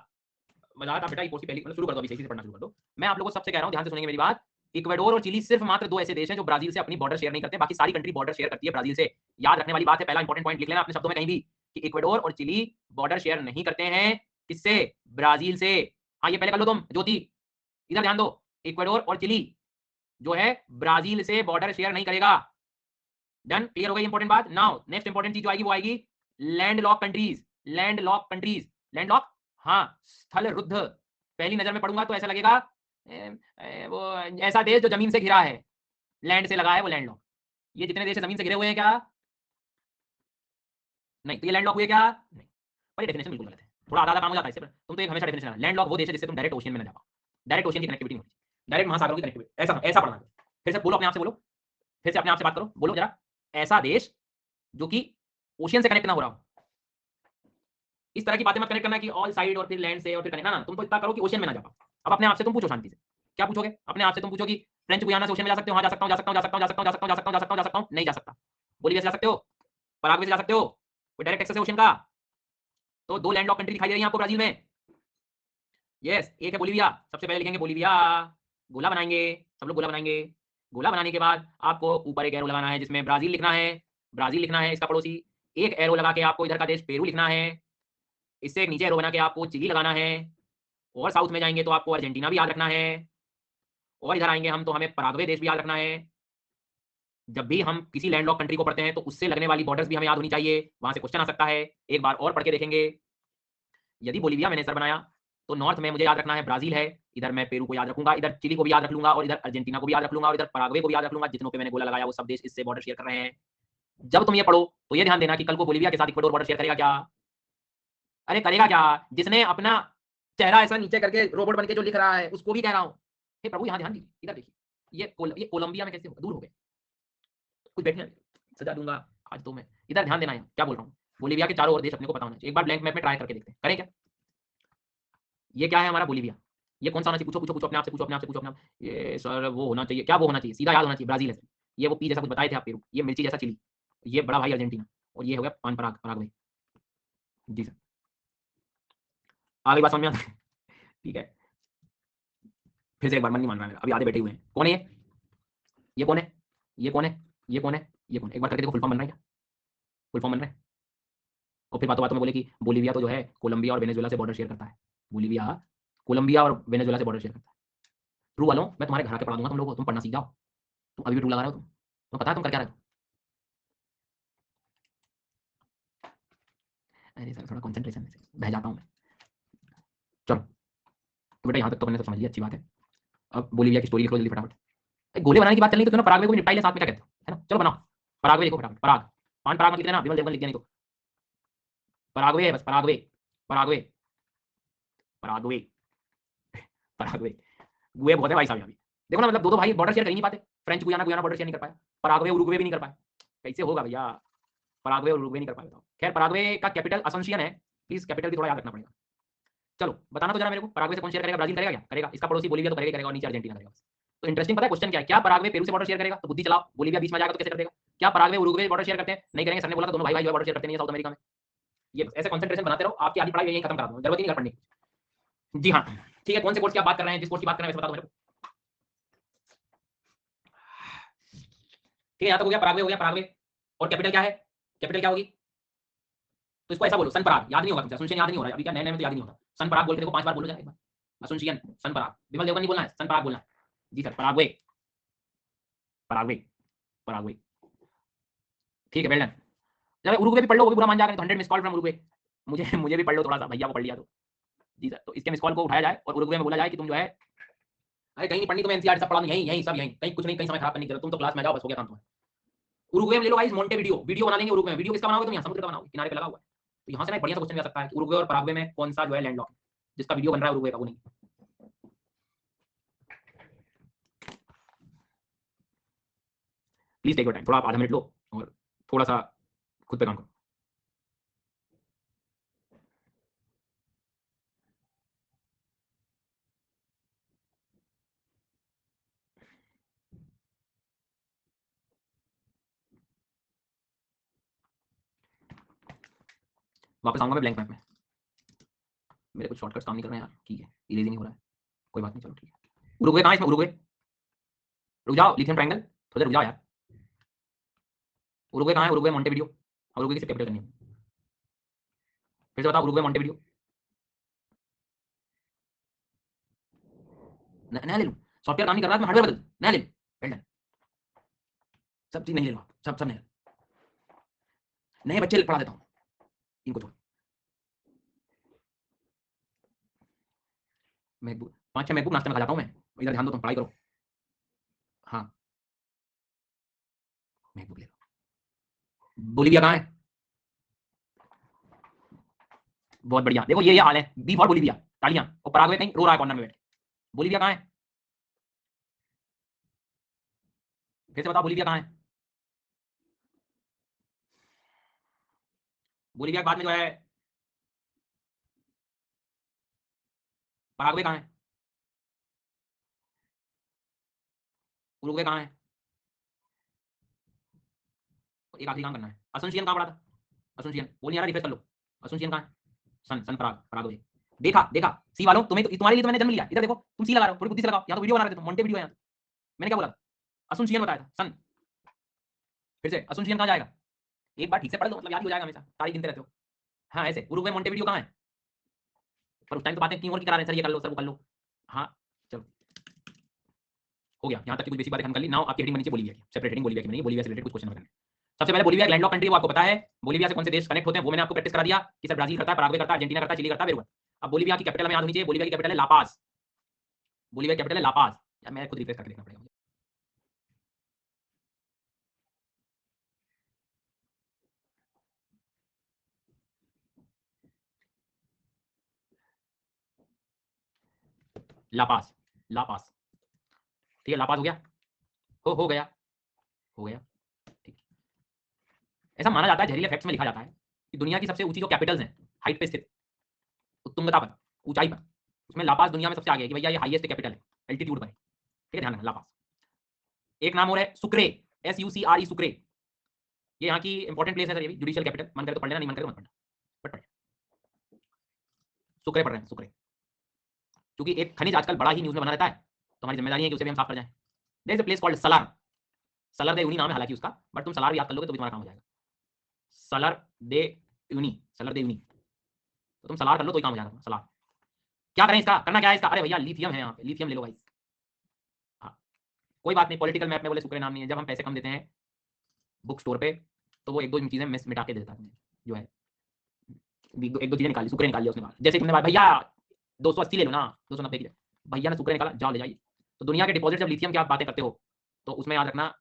मजाक आप बेटा, ये कोर्स की पहली मतलब शुरू कर दो, अभी सही से पढ़ना शुरू कर दो। मैं आप लोगों को सबसे कह रहा हूं, ध्यान से सुनेंगे मेरी बात। इक्वाडोर और चिली सिर्फ मात्र दो ऐसे देश हैं जो ब्राजील से अपनी बॉर्डर शेयर नहीं करते, बाकी सारी कंट्री बॉर्डर शेयर करती है ब्राजील से। याद रखने वाली बात है, पहला इंपॉर्टेंट पॉइंट लिख लेना अपने शब्दों में कहीं भी, कि इक्वाडोर और चिली बॉर्डर शेयर नहीं करते हैं किससे? ब्राजील से। हाँ ये पहले कर लो तुम ज्योति, इधर ध्यान दो। इक्वाडोर और चिली जो है ब्राजील से बॉर्डर शेयर नहीं करेगा। डन, क्लियर हो गई इंपॉर्टेंट बात। नाउ नेक्स्ट इंपॉर्टेंट चीज जो आएगी वो आएगी land lock countries, land lock countries, land lock, हाँ स्थल रुद्ध। पहली नजर में पढ़ूंगा तो ऐसा लगेगा वो ऐसा देश जो जमीन से घिरा है, लैंड से लगा है वो लैंड लॉक। ये जितने देश जमीन से घिरे हुए हैं क्या? नहीं, तो ये लैंड लॉक हुए क्या? नहीं। पर ये डेफिनेशन बिल्कुल गलत है, थोड़ा आधा आधा काम हो जाता है इससे, तुम तो एक हमेशा डेफिनेशन लैंड लॉक वो देश है जिससे तुम डायरेक्ट ओशियन में ना जा पाओ, डायरेक्ट ओशियन की कनेक्टिविटी नहीं होती, डायरेक्ट महासागरों की कनेक्टिविटी, ऐसा ऐसा पढ़ना। फिर से बोलो अपने आप से, बोलो फिर से अपने आप से बात करो, बोलो जरा, ऐसा देश जो कि ओशियन से कनेक्ट ना हो रहा हो। इस तरह की बातें मत कनेक्ट करना कि ऑल साइड और फिर लैंड से और फिर कनेक्ट, ना तुम तो इतना करो कि ओशियन में ना जा पाओ। अब अपने आप से तुम पूछो शांति से, क्या पूछोगे अपने आप से? तुम पूछो कि फ्रेंच गुयाना से ओशियन में जा सकते हो? हाँ जा सकता हूँ, जा सकता हूँ, जा सकता हूँ, जा सकता हूँ, जा सकता हूँ, जा सकता हूँ, जा सकता हूँ, जा सकता हूँ, नहीं जा सकता। बोलीविया से जा सकते हो, पराग्वे से जा सकते हो, कोई डायरेक्ट एक्सेस है ओशियन का? तो दो लैंड लॉक कंट्री दिखाई दे रही है आपको ब्राजील में। यस, एक है बोलीविया, सबसे पहले लिखेंगे बोलीविया, गोला बनाएंगे, सब लोग गोला बनाएंगे। गोला बनाने के बाद आपको ऊपर एक एरो लगाना है जिसमें ब्राजील लिखना है, ब्राजील लिखना है इसका पड़ोसी। एक एरो लगा के आपको इधर का देश पेरू लिखना है, इससे एक नीचे एरो बना के आपको चिली लगाना है, और साउथ में जाएंगे तो आपको अर्जेंटीना भी याद रखना है, और इधर आएंगे हम तो हमें पराग्वे देश भी याद रखना है। जब भी हम किसी लैंडलॉक कंट्री को पढ़ते हैं तो उससे लगने वाली बॉर्डर्स भी हमें याद होनी चाहिए, वहां से क्वेश्चन आ सकता है। एक बार और पढ़ के देखेंगे। यदि बोलीविया मैंने सर बनाया तो नॉर्थ में मुझे याद रखना है ब्राजील है, इधर मैं पेरू को याद रखूंगा, इधर चिली को भी याद रख लूंगा, और इधर अर्जेंटीना को भी याद रख लूंगा, और इधर पराग्वे को भी याद रख लूंगा। जितनों पे मैंने गोला लगाया वो सब देश इससे बॉर्डर शेयर कर रहे हैं। जब तुम ये पढ़ो तो ये ध्यान देना कि कल को बोलीविया के साथ इक्वाडोर बॉर्डर शेयर करेगा क्या? अरे करेगा क्या? जिसने अपना चेहरा ऐसा नीचे करके रोबोट बन के जो लिख रहा है उसको भी कह रहा हूं। हे प्रभु यहाँ ध्यान दीजिए, इधर देखिए, ये कोलंबिया में कैसे दूर हो गए, कुछ बैठने सजा दूंगा आज तो मैं। इधर ध्यान देना है क्या बोल रहा हूँ। बोलीविया के चारों ओर देश अपने को पता होना चाहिए। एक बार ब्लैंक मैप में ट्राई करके देखते हैं, करें क्या? ये क्या है हमारा बोलीविया, ये कौन सा होना चाहिए? पूछो पूछो पूछो अपने आप से, पूछो अपने आप से, पूछो अपने आप। ये सर वो होना चाहिए, क्या वो होना चाहिए? सीधा याद होना चाहिए ब्राजील है। ये वो पी जैसा कुछ बताए थे आप, पेरू, ये मिर्ची जैसा चिली, ये बड़ा भाई अर्जेंटीना, और ये हो गया पान पराग, पराग्वे। जी सर, आगे बात समझ में आता है? ठीक है, फिर से एक बार, मन नहीं मान रहा है, अभी आधे बैठे हुए हैं। कौन है ये कौन है, ये कौन है, ये कौन है, ये कौन है? एक बार करके देखो, फुल फॉर्म बन रहा है क्या? फुल फॉर्म बन रहा है? और फिर बातों बातों में बोले कि बोलीविया तो जो है कोलंबिया और वेनेजुएला से बॉर्डर शेयर करता है। बोलीविया कोलंबिया और वेनेजुएला से बॉर्डर शेयर करता है। ट्रू वालों, मैं तुम्हारे घर आके पढ़ा दूंगा तुम लोगों को, तुम पढ़ना सीख जाओ। तुम अभी भी ट्रू लगा रहे हो, तुम पता है तुम कर क्या रहे हो। अरे सर थोड़ा कंसंट्रेशन से बह जाता हूँ मैं। चलो तो बेटा यहाँ तक तो मैंने सब समझ लिया, अच्छी बात है। अब बोलीविया की स्टोरी लिखो जल्दी फटाफट। गोले बनाने की बात चल रही तो पराग्वे को भी निपटा ले साथ में, क्या कहते हो, है ना। चलो बनाओ पराग्वे लिखो फटाफट। पराग, पान पराग मत लिख देना, विमल देवगन लिख दिया नहीं तो। पराग्वे है बस, पराग्वे पराग्वे पराग्वे पराग्वे। गुए बहुत है भाई साहब यहाँ भी। देखो ना, मतलब दो दो भाई बॉर्डर शेयर कर ही नहीं पाते। French Guiana Guyana border share नहीं कर पाया, पराग्वे उरुग्वे भी नहीं कर पाए। कैसे होगा भैया, पराग्वे और उरुग्वे नहीं कर पाए, बताओ। खैर पराग्वे का कैपिटल असंशियन है, प्लीज कैपिटल भी थोड़ा याद रखना पड़ेगा। चलो बताना तो जरा मेरे को, पराग्वे से कौन शेयर करेगा, ब्राजील करेगा क्या करेगा, इसका पड़ोसी बोलीविया तो करेगा, और नीचे अर्जेंटीना करेगा। तो इंटरेस्टिंग पता है क्वेश्चन क्या है, क्या पराग्वे पेरू से बॉर्डर शेयर करेगा, तो बुद्धि चलाओ, बोलीविया बीच में जाएगा तो कैसे कर देगा। क्या पराग्वे उरुग्वे बॉर्डर शेयर करते हैं, नहीं करेंगे, सर ने बोला तो दोनों भाई भाई बॉर्डर शेयर करते नहीं है साउथ अमेरिका में। ये ऐसे कंसंट्रेशन बनाते रहो, आपकी आधी पढ़ाई यही खत्म करा दूंगा, जरूरत ही नहीं पढ़ने की। जी हाँ ठीक है, कौन से कोर्स की आप बात कर रहे हैं, जिस कोर्स की बात कर रहे हैं वैसे बता दो मेरे को। ठीक है यहाँ तक हो गया, पराग्वे हो गया, पराग्वे और कैपिटल क्या है, कैपिटल क्या होगी। तो इसको ऐसा बोलो, सन पराग, याद नहीं होगा तुमसे, असुनशियन याद नहीं हो रहा है अभी, क्या नए नए में तो याद नहीं होता। सन पराग बोल के देखो, 5 बार बोलो जाए एक बार, असुनशियन सन पराग, विमल देवगन नहीं बोलना है, सन पराग बोलना है। जी सर, पराग्वे पराग्वे पराग्वे। ठीक है वेल डन। जब उरुग्वे भी पढ़ लो, वो भी बुरा मान जाएगा, तो 100 मिस कॉल फ्रॉम उरुग्वे। मुझे भी पढ़ लो थोड़ा सा, भैया को पढ़ लिया तो। जी सर, तो इसके मिस कॉल को उठाया जाए और उरुग्वे में बोला जाए कि तुम जो है, अरे कहीं नहीं पढ़नी तुम्हें, एनसीईआरटी सब पढ़ा यहीं यहीं सब यहीं, कहीं कुछ नहीं, कहीं समय खराब करने की जरूरत, तुम तो क्लास में जाओ बस, हो गया काम तुम्हारा। उरुग्वे में ले लो गाइस, मोंटे वीडियो वीडियो बना लेंगे उरुग्वे में। वीडियो किसका बनाओगे तुम, यहाँ समुद्र का बनाओगे, किनारे पे लगा हुआ है। तो यहाँ से ना एक बढ़िया सा क्वेश्चन आ सकता है कि उरुग्वे और पराग्वे में कौन सा जो है लैंडलॉक है, जिसका वीडियो बन रहा है उरुग्वे का, वो नहीं। प्लीज टेक योर टाइम, थोड़ा आप आधा मिनट लो और थोड़ा सा खुद पे काम करो। वापस आऊंगा मैं ब्लैंक मैप में, मेरे कुछ शॉर्टकट्स काम नहीं कर रहे हैं यार, ठीक है, इरेज नहीं हो रहा है, कोई बात नहीं, चलो ठीक है। उरुग्वे कहाँ है इसमें, उरुग्वे, रुक जाओ, लिथियम ट्रायंगल, थोड़ा देर रुक जाओ यार। उरुग्वे कहाँ है, उरुग्वे मोंटेविडियो, और उरुग्वे की कैपिटल करनी है, फिर से बताओ, उरुग्वे मोंटेविडियो। नया ले लूँ, सॉफ्टवेयर काम नहीं कर रहा है, मैं हार्डवेयर बदल नया ले लूँ, वेल डन। सब चीज नहीं ले लो, सब सब नए बच्चे पढ़ा देता हूँ इनको, छोड़। मैकबुक 5-6 मैकबुक नाश्ते में खा जाता हूँ मैं, इधर ध्यान दो, तुम पढ़ाई करो। हाँ मैकबुक ले लो। बोलीविया कहाँ है, बहुत बढ़िया, देखो ये हाल है, बी फॉर बोलीविया, तालियां। और पराग्वे कहीं रो रहा है कॉर्नर में बैठ के। बोलीविया कहाँ है, फिर से बताओ, बोलीविया कहाँ है। बोलीविया के बाद में जो है पराग्वे कहाँ है, उरुग्वे कहाँ है, एक आखिरी काम करना है, असुनसियन कहाँ पड़ा था, असुनसियन बोल नहीं आ रहा, रिफ्रेश कर लो, असुनसियन कहाँ है, सन सन पराग पराग्वे। देखा देखा, सी वालों, तुम्हें तुम्हारे लिए तो मैंने जन्म लिया, इधर देखो तुम सी लगा रहे हो, थोड़ी बुद्धि से लगाओ, यहाँ तो वीडियो बना रहे थे, मोंटे वीडियो है यहाँ तो। मैंने क्या बोला, असुनसियन बताया था, सन, फिर से असुनसियन कहाँ जाएगा, एक बार ठीक से पढ़ लो, मतलब याद ही हो जाएगा हमेशा, तारीख गिनते रहते हो। हाँ ऐसे, उरुग्वे मोंटे वीडियो कहाँ है, पर उस टाइम तो बातें की और की करा रहे हैं, सर ये कर लो, सर वो कर लो। हाँ चलो हो गया, यहाँ तक की कुछ बेसिक बातें हम कर ली। नाउ आपकी हेडिंग बनी चाहिए बोलीविया की, सेपरेट हेडिंग बोलीविया की बनी, बोलीविया से रिलेटेड कुछ क्वेश्चन करने। सबसे पहले बोलीविया लैंडलॉक कंट्री, वो आपको पता है। बोलीविया से कौन से देश कनेक्ट होते हैं वो मैंने आपको प्रैक्टिस करा दिया कि सर ब्राजील करता है, पराग्वे करता है, अर्जेंटीना करता है, चिली करता है, पेरू। अब बोलीविया की कैपिटल में याद होनी चाहिए, बोलीविया की कैपिटल है लापाज, बोलीविया की कैपिटल है लापाज। यार मैं खुद रिफ्रेश करके देखना पड़ेगा मुझे। लापाज, लापाज, ठीक है, लापाज हो गया, हो गया, हो गया, ठीक। ऐसा माना जाता है, जहरीले फैक्ट्स में लिखा जाता है कि दुनिया की सबसे ऊंची जो कैपिटल्स हैं, हाइट पे स्थित, उत्तुंगता पर, ऊंचाई पर, उसमें लापाज दुनिया में सबसे आगे है कि भैया ये हाईएस्ट कैपिटल है, एल्टीट्यूड पर है, ठीक है, ध्यान रखना लापाज। एक नाम और है सुक्रे, SUCRE, सुक्रे, ये यहाँ की इंपॉर्टेंट प्लेस है सर, ये भी जुडिशियल कैपिटल, मन करे तो पढ़ लेना, नहीं मन करे तो मत पढ़ना, बट पढ़, सुक्रे पढ़ रहे हैं, सुक्रे, क्योंकि एक खनिज आजकल बड़ा ही न्यूज में बना रहता है, तो हमारी जिम्मेदारी है कि उसे भी हम साफ कर जाएं। There is a place called Salar, Salar de Uyuni नाम है हालांकि उसका, बट तुम सलार याद कर लोगे तो भी तुम्हारा काम हो जाएगा। सलर दे यूनी, सलर दे यूनी। तो तुम सलार कर लो तो ही काम हो जाएगा। सलार क्या करें, इसका करना क्या है इसका? अरे भैया लिथियम है यहाँ पे, लिथियम ले लो भाई। हाँ कोई बात नहीं, पॉलिटिकल मैप में बोले सुक्रे नाम नहीं है। जब हम पैसे कम देते हैं बुक स्टोर पे तो वो एक दो चीजें मिटा के देता है जो है, एक दो चीजें निकाली, सुक्रे निकाल लिया उसने बाहर। जैसे तुमने बात भैया 280 ले लो ना, 290 की भैया ने सुक्रे निकाला, जाओ ले जाइए। तो दुनिया के डिपॉजिट जब लिथियम की आप बातें करते हो तो उसमें याद रखना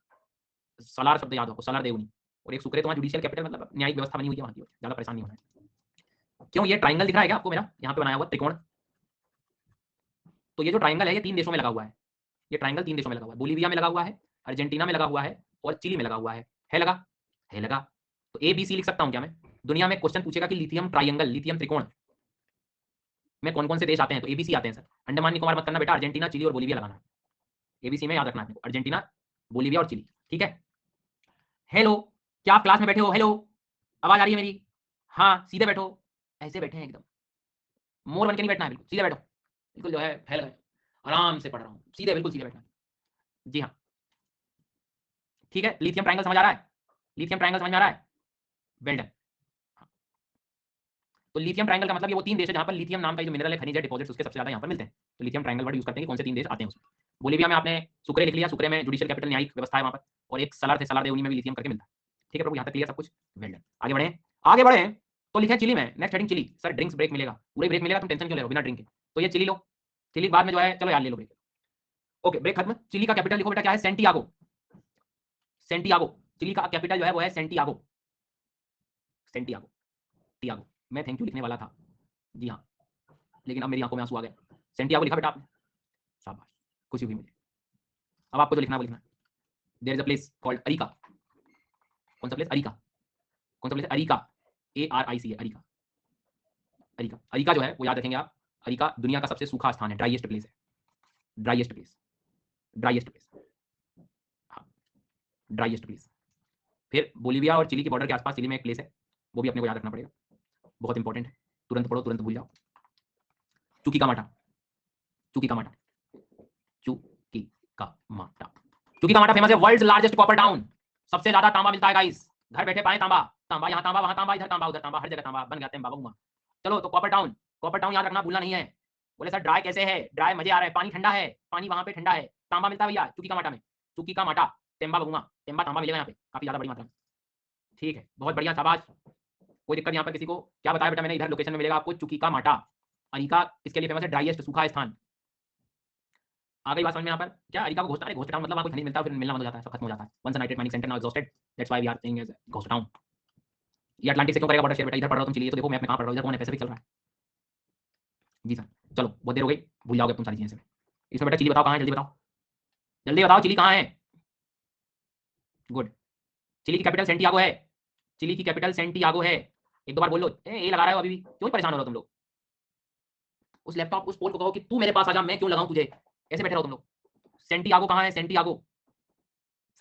सलार शब्द याद रखो, सलार देवनी। और एक सुक्रे तुम्हारा जुडिशियल कैपिटल मतलब न्यायिक व्यवस्था बनी हुई है वहां की, ज्यादा परेशान नहीं होना है। क्यों ये ट्राइंगल दिख रहा है क्या आपको मेरा यहाँ पे बनाया हुआ त्रिकोण? तो ये जो ट्राइंगल है ये 3 देशों में लगा हुआ है। ये ट्राइंगल 3 देशों में लगा हुआ है, बोलीविया में लगा हुआ है, अर्जेंटीना में लगा हुआ है और चिली में लगा हुआ है लगा? है लगा। तो ए बी सी लिख सकता हूं क्या मैं? दुनिया में क्वेश्चन पूछेगा कि लिथियम ट्राइंगल, लिथियम त्रिकोण में कौन कौन से देश आते हैं, तो एबीसी आते हैं सर। अंडमान निकोबार मत करना बेटा, अर्जेंटीना चिली और बोलीविया लगाना है। एबीसी में याद रखना है अर्जेंटीना, बोलीविया और चिली, ठीक है। हेलो, क्या आप क्लास में बैठे हो? हेलो, आवाज आ रही है मेरी? हाँ सीधे बैठो, ऐसे बैठे हैं एकदम, मोर बन के नहीं बैठना है, बिल्कुल सीधे बैठो, बिल्कुल जो है फैल गए, आराम से पढ़ रहा हूँ, सीधे बिल्कुल सीधे बैठना है। जी हाँ ठीक है, लिथियम ट्रायंगल समझ आ रहा है? लिथियम ट्रायंगल समझ में आ रहा है? Well done. तो लिथियम ट्रायंगल का मतलब ये वो 3 देश है जहां पर लिथियम नाम का जो मिनरल है, खनिज है, डिपॉजिट्स उसके सबसे ज्यादा यहां पर मिलते हैं। तो लिथियम ट्रायंगल वर्ड यूज करते हैं कि कौन से 3 देश आते हैं उसमें। बोलीविया में आपने सुक्रे लिख लिया, सुक्रे में जुडिशियल कैपिटल न्यायिक व्यवस्था है वहां पर, और एक सलार थे, सलार दे उन्हीं में भी लिथियम करके मिलता है। ठीक है प्रभु, यहां तक क्लियर सब कुछ? Well done. आगे बढ़े, आगे बढ़े। तो लिखे चिली में, next heading Chile. Sir drinks break मिलेगा, पूरे ब्रेक मिलेगा, तुम टेंशन क्यों ले रहे हो बिना ड्रिंक के? तो ये चिली लो, चिली बाद में जो है, चलो यार ले लो ब्रेक। ओके ब्रेक खत्म। चिली का कैपिटल लिखो बेटा, क्या है? सेंटियागो। सेंटियागो, चिली का कैपिटल जो है वो है सेंटियागो। Santiago, Tiago. मैं थैंक यू लिखने वाला था, जी हाँ, लेकिन अब मेरी आंखों में आंसू आ गए। सेंटियागो लिखा बेटा आपने, शाबाश, खुशी हुई मुझे। अब आपको जो लिखना है वो लिखना है। There is a place called Arica. कौन सा प्लेस? अरिका। कौन सा प्लेस? अरिका, ARIC है, अरिका। अरिका, अरिका जो है वो याद रखेंगे आप, अरिका दुनिया का सबसे सूखा स्थान है, ड्राइएस्ट प्लेस है, ड्राइएस्ट प्लेस, ड्राइएस्ट प्लेस, हाँ ड्राइएस्ट प्लेस। फिर बोलीविया और चिली के बॉर्डर के आसपास चिली में एक प्लेस है, वो भी अपने को याद रखना पड़ेगा, बहुत इंपॉर्टेंट है, तुरंत पढ़ो तुरंत भूल जाओ। चुकी का माटा, चुकी का माटा, चुकी का माटा। चुकी का माटा फेमस है, वर्ल्ड्स लार्जेस्ट कॉपर टाउन, सबसे ज्यादा तांबा मिलता है गाइस, घर बैठे पाए तांबा, तांबा यहाँ तांबा वहां तांबा, इधर तांबा उधर तांबा, हर जगह तांबा, बन जाते हैं बाबा उमा। चलो तो कॉपर टाउन, कॉपर टाउन याद रखना, भूलना नहीं है। बोले सर ड्राई कैसे है? ड्राई मजे आ रहा है, पानी ठंडा है, पानी वहां पे ठंडा है, तांबा मिलता है भैया चुकी का माटा में, चुकी का माटा, तेंबा बगुआ, तेंबा तांबा मिलेगा यहाँ पे काफी ज्यादा बड़ी मात्रा में। ठीक है बहुत बढ़िया, शाबाश, कोई दिक्कत यहाँ पर किसी को? क्या बताया बेटा मैंने, इधर लोकेशन में मिलेगा आपको चुकी का माटा। अरिका इसके लिए फेमस है, ड्राइएस्ट सूखा स्थान। आ गई बात समझ में यहाँ पर? क्या अरिका को घोस्ट, अरे घोस्ट टाउन मतलब वहाँ कोई खनिज मिलता है फिर मिलना बंद हो जाता है, सब खत्म हो जाता है। Once nitrate mining centre now exhausted, that's why we are saying as ghost town. ये अटलांटिक से क्यों करेगा बॉर्डर शेयर बेटा? इधर पढ़ रहा हो तुम चिली, तो देखो मैप में कहाँ पढ़ रहा हो, इधर कौन है? पैसिफिक चल रहा है। जी सर, चलो बहुत देर हो गई, भूल जाओगे तुम सारी चीजें से। इसमें बेटा चिली बताओ कहाँ है, जल्दी बताओ, जल्दी बताओ चिली कहाँ है? गुड, चिली की कैपिटल सेंटियागो है, चिली की कैपिटल सेंटियागो है। एक दो बार बोल लो, ए लगा रहे हो अभी भी, क्यों परेशान हो रहे हो तुम लोग? उस लैपटॉप उस पोल को कहो कि तू मेरे पास आ जा, मैं क्यों लगाऊं तुझे, ऐसे बैठे रहो तुम लोग। सेंटियागो कहाँ है? Santiago,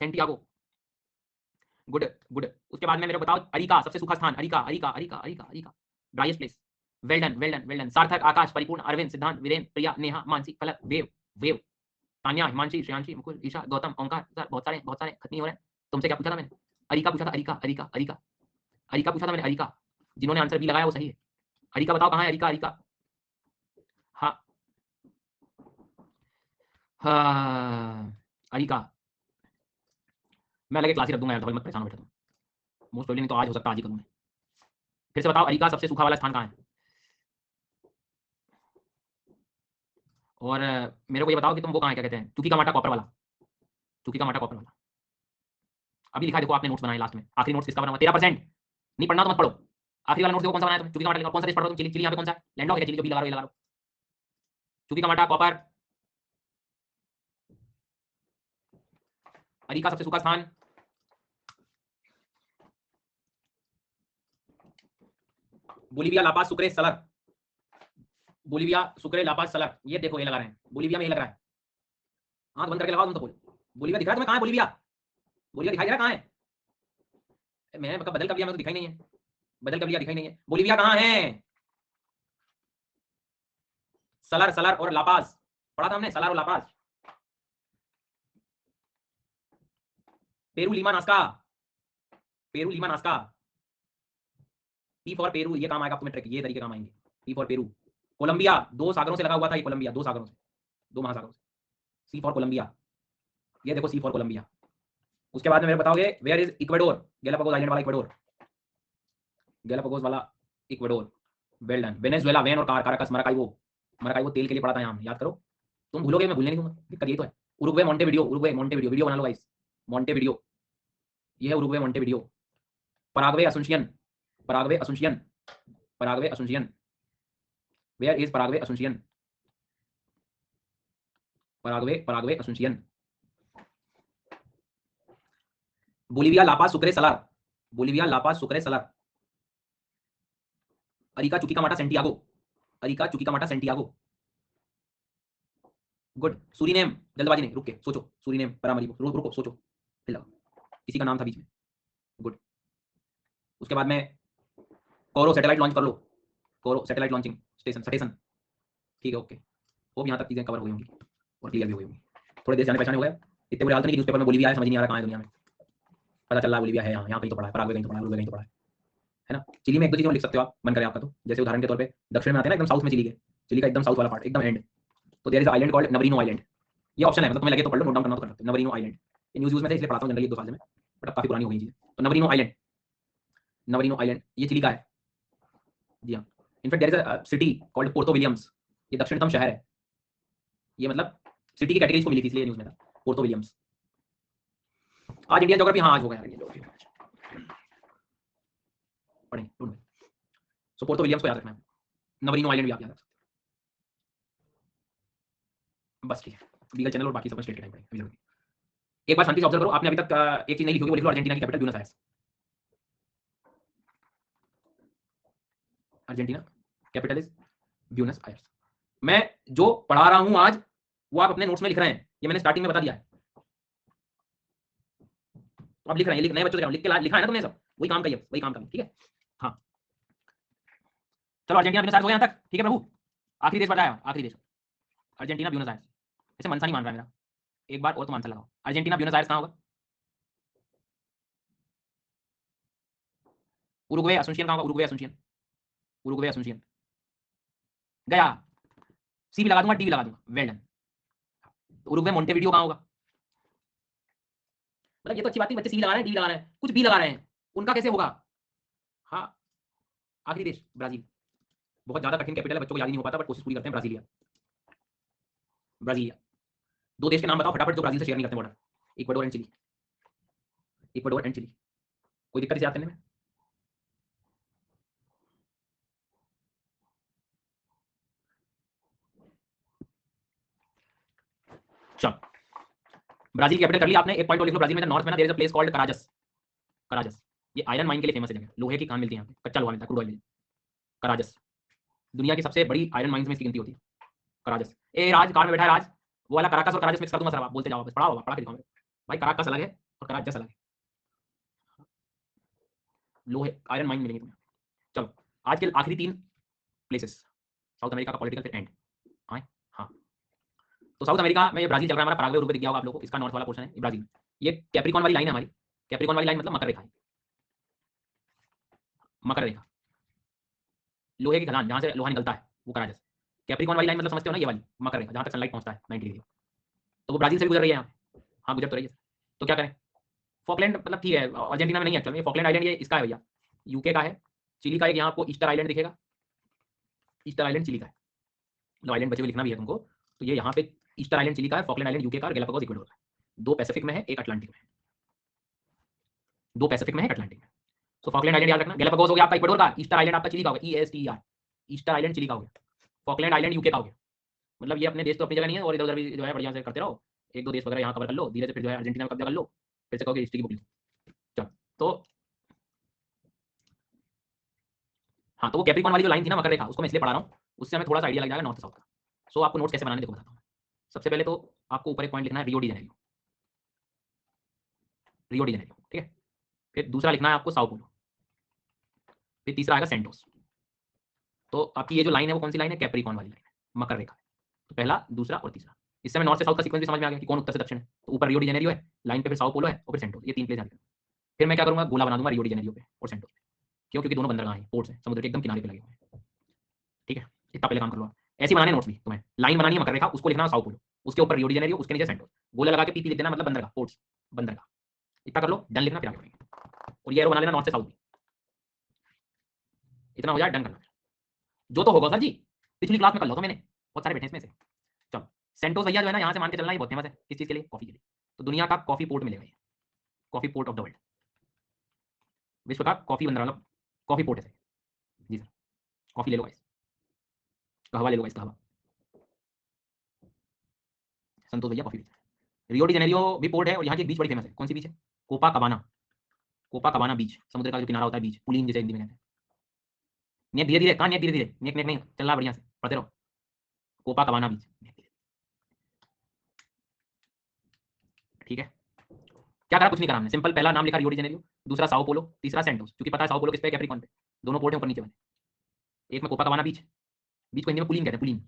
Santiago, good good. उसके बाद में मेरे को बताओ अरिका, सबसे सूखा स्थान, areca Arica Arica Arica areca, driest place. Well done well done well done. सार्थक, आकाश, परिपूर्ण, अरविंद, सिद्धांत, वीरेंद्र, प्रिया, नेहा, मानसी, कलक, वेव, वेव, तान्या, हिमांशी, श्रेयांशी, मुकुल, ईशा, गौतम, ओंकार, सर बहुत सारे खत्म नहीं हो रहे हैं। तुमसे क्या पूछा था मैंने? अरिका पूछा था, अरिका अरिका अरिका अरिका पूछा था मैंने, अरिका। जिन्होंने आंसर बी लगाया वो सही है। अरिका बताओ कहाँ है? अरिका अरिका, हाँ हाँ अरिका। मैं लगे क्लास ही रख दूंगा यार, मत परेशान हो बेटा तुम, मोस्ट प्रोबेबली नहीं तो आज हो सकता आज ही करूँ मैं। फिर से बताओ अरिका सबसे सूखा वाला स्थान कहाँ है? और मेरे को ये बताओ कि तुम वो कहाँ है, क्या कहते हैं, चुकी का माटा कॉपर वाला, चुकी का माटा कॉपर वाला। अभी लिखा है देखो आपने नोट्स बनाए लास्ट में, आखिरी नोट्स किसका बना हुआ? 13%। नहीं पढ़ना तो मत पढ़ो, आखिरी वाला नोट्स देखो कौन सा बनाया तुम, चुकी का माटा लिखा, कौन सा देश पढ़ रहे हो तुम? चिली, चिली यहाँ पे कौन सा है? लैंडॉक है चिली, जो भी लगा रहे हो ये लगा लो। चुकी का माटा कॉपर, अरिका सबसे सूखा स्थान, बोलीविया, लापाज, सुक्रे, सलर, बोलीविया, सुक्रे, लापाज, सलर, ये देखो ये लगा रहे हैं, बोलीविया में ये लग रहा है। आंख बंद करके लगाओ तुम तो बोल, बोलीविया दिख रहा है तुम्हें? कहाँ है बोलीविया? बोलीविया दिखाई दे रहा है? कहाँ है? मैंने मतलब बदल कर लिया, मैं तो दिखाई नहीं है, बदल कर लिया दिखाई नहीं है। बोलीविया कहाँ है? सलर, सलर और लापाज पढ़ा था हमने, सलर और La Paz. Peru, Lima, Nazca, Peru, Lima, Nazca, P for Peru, ये काम आएगा तुम्हें ट्रिक, ये तरीके काम आएंगे। पी फॉर पेरू, कोलंबिया, 2 सागरों से लगा हुआ था ये कोलंबिया, 2 सागरों से, 2 महासागरों से। सी फॉर कोलंबिया, ये देखो सी फॉर कोलंबिया। उसके बाद में मेरे बताओगे where is Ecuador, Galapagos island वाला इक्वेडोर, गैलापागोस वाला इक्वेडोर। Well done. वेनेजुएला, वेन और काराकस, मराकाइबो, मराकाइबो तेल के लिए पढ़ा था यहाँ, याद करो, तुम भूलोगे मैं भूलने नहीं दूंगा, दिक्कत ये तो है। Uruguay Montevideo, Uruguay Montevideo, video बना लो गाइस, मोंटेविडियो, ये है Uruguay Montevideo. Paraguay Asuncion, Paraguay Asuncion, Paraguay Asuncion, where is Paraguay Asuncion, Paraguay, Paraguay Asuncion. Bolivia La Paz Sucre Salar, Bolivia La Paz Sucre Salar. Arica Chuquicamata Santiago, Arica Chuquicamata Santiago. Good. Suriname, जल्दबाजी नहीं, रुक के सोचो, Suriname, परामरीबो, रुको सोचो, हिला, किसी का नाम था बीच में। गुड। उसके बाद में कोरो सैटेलाइट लॉन्च कर लो, कोरो सैटेलाइट लॉन्चिंग स्टेशन, स्टेशन, ठीक है, ओके। होप यहाँ तक चीजें कवर हुई होंगी और क्लियर भी हुई होंगी। थोड़ी देर जाने पहचाने हो गया, इतने बुरे हाल तो नहीं कि न्यूज़पेपर में बोलिविया है, समझ नहीं आ रहा कहाँ है दुनिया में, पता चल रहा है बोलिविया है यहाँ, यहाँ कहीं तो पड़ा है, पराग्वे कहीं तो पड़ा है, उरुग्वे कहीं तो पड़ा है ना। चिली में एक दो चीजें लिख सकते हो आप, मन करे आपका तो, जैसे उदाहरण के तौर पे दक्षिण में आते हैं ना एकदम साउथ में चिली के, चिली का एकदम साउथ वाला पार्ट, एकदम एंड, तो there is island called Navarino island. ये ऑप्शन है, मतलब तुम्हें लगे तो पढ़ लो, नोट डाउन करना तो कर सकते हो, नवरीनो आइलैंड। ये न्यूज़ में से इसलिए पढ़ाता हूँ जनरली 1-2 साल में, बट अब काफी पुरानी हो गई चीजें। तो नवरीनो आइलैंड, नवरीनो आइलैंड ये चिली का है, जी हाँ। In fact there is a city called Puerto Williams, ये दक्षिणतम शहर है, ये मतलब सिटी की कैटेगरीज को मिली थी इसलिए न्यूज़ में था, पोर्तो विलियम्स। आज इंडियन ज्योग्राफी, हाँ आज हो गया यार, पढ़ेंगे ढूंढ। सो पोर्तो विलियम्स को याद रखना है, नवरीनो आइलैंड भी आप याद रख सकते हैं, बस ठीक है। लीगल चैनल और बाकी सब स्टेट के टाइम पढ़ेंगे। एक बार शांति से ऑब्जर्व करो, आपने अभी तक एक चीज नहीं लिखी होगी, वो लिख लो, अर्जेंटीना की capital Buenos Aires, Argentina capital is Buenos Aires. मैं जो पढ़ा रहा हूं आज वो आप अपने नोट्स में लिख रहे हैं, ये मैंने स्टार्टिंग में बता दिया है, तो आप लिख रहे हैं, नए बच्चों से लिख के लिखा है ना तुमने सब, वही काम करिए, वही काम करिए, ठीक है। हाँ चलो, अर्जेंटीना ब्यूनस आयर्स हो गया यहाँ तक, ठीक है प्रभु। आखिरी देश बताया, आखिरी देश अर्जेंटीना ब्यूनस आयर्स। ऐसे मनसा नहीं मान रहा है मेरा, एक बार और तो आंसर लगाओ, अर्जेंटीना ब्यूनस आयर्स कहाँ होगा? उरुग्वे असुंशियन कहाँ होगा? उरुग्वे असुंशियन, उरुग्वे असुंशियन गया, सी भी लगा दूंगा, डी भी लगा दूंगा, वेल डन। उरुग्वे मोंटेविडियो कहाँ होगा? मतलब ये तो अच्छी बात है, बच्चे सी लगा रहे हैं, डी लगा रहे हैं, कुछ बी लगा रहे हैं, उनका कैसे होगा? हाँ आखिरी देश ब्राजील, बहुत ज्यादा कठिन कैपिटल है, बच्चों को याद नहीं हो पाता, बट कोशिश पूरी करते हैं। Brasilia, Brasilia. 2 देश के नाम बताओ फटाफट जो ब्राजील से शेयर नहीं करते border, Ecuador and Chile, Ecuador and Chile. कोई दिक्कत इसे याद करने में? चलो, ब्राजील कैपिटल कर लिया आपने, एक पॉइंट और लिख लो, ब्राजील में नॉर्थ में ना there is a place called Carajas, Carajas, ये आयरन माइन के लिए फेमस है जगह, लोहे की खान मिलती है यहाँ पे, कच्चा लोहा मिलता है, क्रूड ऑयल, कराजस दुनिया की सबसे बड़ी आयरन माइंस में इसकी गिनती होती है, कराजस। ए राज कार में बैठा है राज, वो वाला कराकस और कराजस मिक्स कर दूंगा सर, आप बोलते जाओ, बस पढ़ा होगा, पढ़ा के दिखाओ मेरे भाई, कराकस अलग है और कराजस अलग है, लोहे आयरन माइन मिलेंगे तुम्हें। चलो आज के आखिरी 3 प्लेसेस, साउथ अमेरिका का पॉलिटिकल फिर एंड आए। हाँ तो साउथ अमेरिका में ये ब्राजील चल रहा है हमारा, पराग्वे उरुग्वे दिख गया होगा आप लोगों को, इसका नॉर्थ वाला पोर्शन है ब्राजील। ये कैप्रिकॉन वाली लाइन है हमारी, कैप्रिकॉन वाली लाइन मतलब मकर रेखा, मकर रेखा, लोहे की खदान जहां से लोहा निकलता है वो कराजस। कैप्रिकॉन वाली लाइन मतलब समझते हो ना, ये वाली मकर रेखा जहां तक सनलाइट पहुंचता है 90 डिग्री, तो वो ब्राजील से भी गुजर रही है यहाँ पे। हाँ गुजर तो रही है, तो क्या करें? फॉकलैंड मतलब ठीक है, अर्जेंटीना में नहीं है एक्चुअल में, फॉकलैंड आइलैंड ये इसका है भैया, यूके का है। चिली का एक यहाँ आपको ईस्टर आइलैंड दिखेगा, ईस्टर आइलैंड चिली का है, मतलब आइलैंड बचे हुए लिखना भी है तुमको, तो ये यहाँ पे ईस्टर आइलैंड चिली का है, फॉकलैंड आइलैंड यूके का, और गैलापागोस इक्वाडोर का है। 2 पैसिफिक में है, एक अटलांटिक में है, 2 पैसिफिक में है, अटलांटिक में। तो फॉकलैंड आइलैंड याद रखना, गैलापागोस हो गया आपका इक्वाडोर का, ईस्टर आइलैंड आपका चिली का हो गया, ESTER, ईस्टर आइलैंड चिली का हो गया, फॉकलैंड आइलैंड यूके का हो गया। मतलब ये अपने देश तो अपनी जगह नहीं है, और इधर उधर भी जो है बढ़िया से करते रहो, 1-2 देश वगैरह यहाँ कवर कर लो, धीरे से फिर जो है अर्जेंटीना में कब्जा कर लो, फिर से कहोगे हिस्ट्री की बुक लिखो। चलो तो हाँ, तो वो कैप्रिकॉन वाली जो लाइन थी ना मकर रेखा, उसको मैं इसलिए पढ़ा रहा हूँ, उससे हमें थोड़ा सा आइडिया लग जाएगा नॉर्थ साउथ का। सो आपको नोट्स कैसे बनाने देखो बताता हूँ। सबसे पहले तो आपको ऊपर एक पॉइंट लिखना है, Rio de Janeiro, Rio de Janeiro, ठीक है। फिर दूसरा लिखना है आपको साओ पोलो, फिर तीसरा आएगा सेंटोस। तो आपकी ये जो लाइन है वो कौन सी लाइन है? कैप्रिकॉन वाली लाइन है, मकर रेखा है। तो पहला, दूसरा और तीसरा, इससे हमें नॉर्थ से साउथ का सीक्वेंस भी समझ में आ गया कि कौन उत्तर से दक्षिण है। तो ऊपर रियो डी जेनेरियो है, लाइन पे फिर साओ पोलो है, और फिर सेंटोस, ये 3 प्लेस। फिर मैं क्या करूंगा, गोला बना दूंगा रियो डी जेनेरियो पे और सेंटोस पे, क्यों? क्योंकि दोनों बंदरगाह हैं, पोर्ट्स हैं, समुद्र के एकदम किनारे पे लगे हुए हैं। ठीक है, इतना पहले काम कर लो आप। ऐसे बनाने नोट्स भी तुम्हें, लाइन बनानी है मकर रेखा, उसको लिखना साओ पोलो, उसके ऊपर रियो डी जेनेरियो, उसके नीचे सेंटोस, गोला लगा के पीपी लिख देना, मतलब बंदरगाह, पोर्ट्स, बंदरगाह। इतना कर लो, डन लिखना, फिर आगे बढ़ेंगे। और ये एरो बना लेना नॉर्थ से साउथ, इतना हो जाए, डन करना। जो तो होगा सर जी, पिछली क्लास में कर लो तो मैंने, बहुत सारे बैठे इसमें से। चलो, सेंटोस भैया जो है ना, यहाँ से मान के चलना, ये बहुत फेमस है। किस चीज के लिए? कॉफी के लिए। तो दुनिया का कॉफी पोर्ट मिलेगा ये, coffee port of the world, विश्व का कॉफी बंदर, मतलब कॉफी पोर्ट है जी सर। कॉफी ले लो गाइस, कहवा ले लो गाइस, कहवा। संतोष भैया कॉफी बेचते हैं। रियो डी जेनेरियो भी पोर्ट है, और यहाँ की एक बीच बड़ी फेमस है। कौन सी बीच है? कोपा कबाना, कोपा कबाना बीच, समुद्र का जो किनारा होता है, बीच, पुलिन जिसे हिंदी में कहते हैं। नेक धीरे धीरे, कहाँ नेक धीरे धीरे, नेक नेक नहीं चल रहा, बढ़िया से पढ़ते रहो। कोपा कबाना बीच, ठीक है। क्या करा? कुछ नहीं करा हमने, सिंपल पहला नाम लिखा रियो डी जेनेरियो, दूसरा साओ पोलो, तीसरा सेंटोस, क्योंकि पता है साओ पोलो किस पे, कैप्रिकॉन पे, दोनों पोर्ट है ऊपर नीचे वाले। एक में कोपा कबाना बीच, बीच को हिंदी में पुलिन कहते हैं, पुलिन,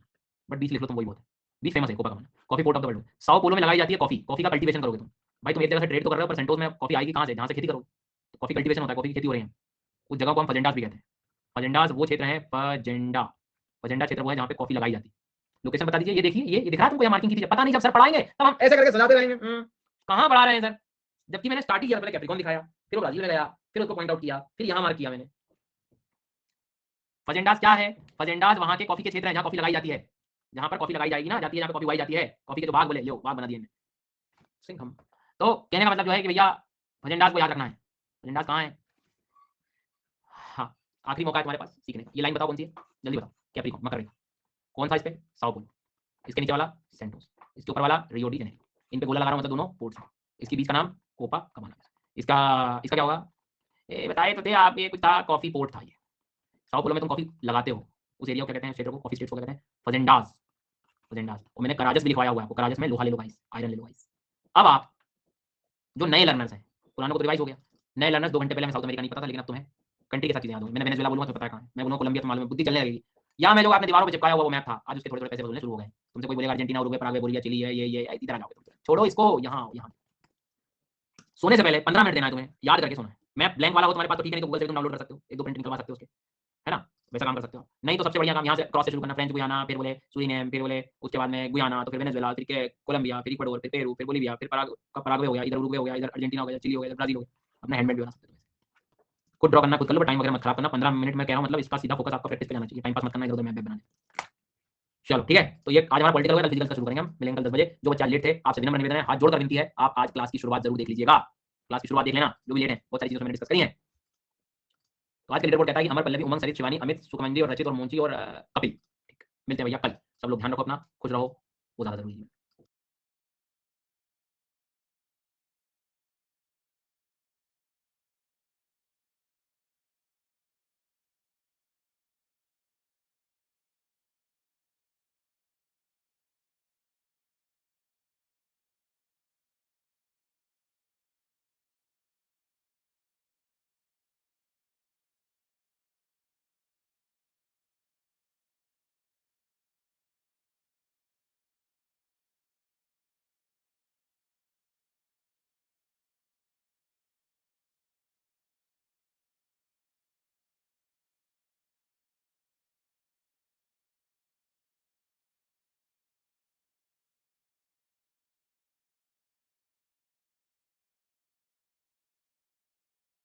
बट बीच लिख लो तुम, वही बहुत है। बीच फेमस है Copacabana, coffee port of the world. Sao Paulo में लगाई जाती है कॉफी, कॉफी का कल्टीवेशन करोगे तुम। भाई तुम एक जगह से ट्रेड तो कर रहे हो, पर सेंटोस में कॉफी आएगी कहाँ से? जहाँ से खेती करोगे, तो कॉफी कल्टीवेशन होता है, कॉफी की खेती हो रही है। उस जगह को हम फजेंडास भी कहते हैं। फजेंडास वो क्षेत्र है, फजेंडा, फजेंडा क्षेत्र वो है जहाँ पे कॉफी लगाई जाती है। लोकेशन बता दीजिए, ये देखिए, ये दिख रहा है तुमको, यहाँ मार्किंग की थी, पता नहीं, जब सर पढ़ाएंगे तब हम ऐसे करके सजाते रहेंगे। कहाँ पढ़ा रहे हैं सर? जबकि मैंने स्टार्ट ही किया, पहले कैप्रिकॉन दिखाया, फिर वो ब्राजील में गया, फिर उसको पॉइंट आउट किया, फिर यहाँ मार्क किया मैंने। फजेंडास क्या है? फजेंडास वहाँ के कॉफी के क्षेत्र है जहाँ कॉफी लगाई जाती है, जहाँ पर कॉफी लगाई जाएगी ना, जाती है, जहाँ पे कॉफी उगाई जाती है, कॉफी के जो बाग बोले, लो बाग बना दिए सिंह हम। तो कहने का मतलब जो है कि भैया फजेंडास को याद रखना है। फजेंडास कहाँ है? हाँ, आखिरी मौका है तुम्हारे पास सीखने का। ये लाइन बताओ कौन सी है, जल्दी बताओ। कैप्रिकॉन, मकर रेखा, कौन सा इस पे? साओ पोलो, इसके नीचे वाला सेंटोस, इसके ऊपर वाला रियो डी जेनेरियो। इन पे गोला लगा रहा हूं, मतलब दोनों पोर्ट्स हैं। इसके बीच का नाम कोपा कबाना। इसका इसका क्या होगा? ये बताए तो थे आप, ये कुछ था, कॉफी पोर्ट था ये। साओ पोलो में तुम कॉफी लगाते हो, उस एरिया को क्या कहते हैं, क्षेत्र को, कॉफी स्टेट्स को कहते हैं फजेंडास, फजेंडास। और मैंने कराजस भी लिखवाया हुआ है आपको, कराजस में लोहा ले लो गाइस, आयरन ले लो गाइस। अब आप जो नए लर्नर्स हैं, पुरानों को तो रिवाइज हो गया, नए लर्नर्स 2 घंटे पहले मैं साउथ अमेरिका नहीं पता था, लेकिन अब तुम्हें कंट्री के साथ चीजें याद होंगी। मैंने वेनेजुएला बोलूंगा तो पता है कहाँ है, मैं बोलूंगा कोलंबिया तो मालूम है, बुद्धि चलने लगेगी। या मैं जो आपने दीवारों पे चिपकाया हुआ वो मैप था, आज उसके थोड़े-थोड़े पैसे बदलने शुरू हो गए। तुमसे कोई बोलेगा Argentina, Uruguay, Paraguay, Bolivia, Chile है, ये इसी तरह जाओगे तुम। छोड़ो इसको, यहाँ यहाँ सोने से पहले 15 मिनट देना है तुम्हें, याद करके सोना है। मैप ब्लैंक वाला हो तुम्हारे पास तो ठीक है, नहीं तो गूगल से तुम डाउनलोड कर सकते हो, 1-2 प्रिंट निकलवा सकते हो उसके, है ना? वैसा काम कर सकते हो। नहीं तो सबसे बढ़िया काम यहाँ से क्रॉस से शुरू करना, फ्रेंच गुयाना, फिर बोले सूरीनेम, फिर बोले उसके बाद में गुयाना, तो फिर वेनेजुएला, फिर कोलंबिया, फिर इक्वाडोर, फिर पेरू, फिर बोलिविया, फिर पराग्वे हो गया, इधर उरुग्वे हो गया, इधर अर्जेंटीना हो गया, चिली हो गया, इधर ब्राजील हो गया। अपना हैंडमेड भी बना सकते हो। खुद ड्रॉ करना खुद कर लो, टाइम वगैरह मत खराब करना। 15 मिनट में कह रहा हूँ, मतलब इसका सीधा फोकस आपका प्रैक्टिस पे जाना चाहिए, टाइम पास मत करना इधर उधर मैप बनाने। चलो ठीक है, तो ये आज हमारा पॉलिटिकल होगा, फिजिकल का शुरू करेंगे हम। मिलेंगे कल 10 बजे। जो बच्चा लेट थे, आपसे विनम्र निवेदन है, हाथ जोड़कर विनती है, आप आज क्लास की शुरुआत जरूर देख लीजिएगा। क्लास की शुरुआत देख लेना, जो भी लेट है, बहुत सारी चीजें मैंने डिस्कस करी है। तो आज का लीडर बोर्ड कहता है कि अमर, पल्लवी, उमंग, सरित, शिवानी, अमित, सुखमंदी और रचित और मोंची और कपिल। ठीक, मिलते हैं भैया कल। सब लोग ध्यान रखो अपना, खुश रहो, वो ज्यादा जरूरी है।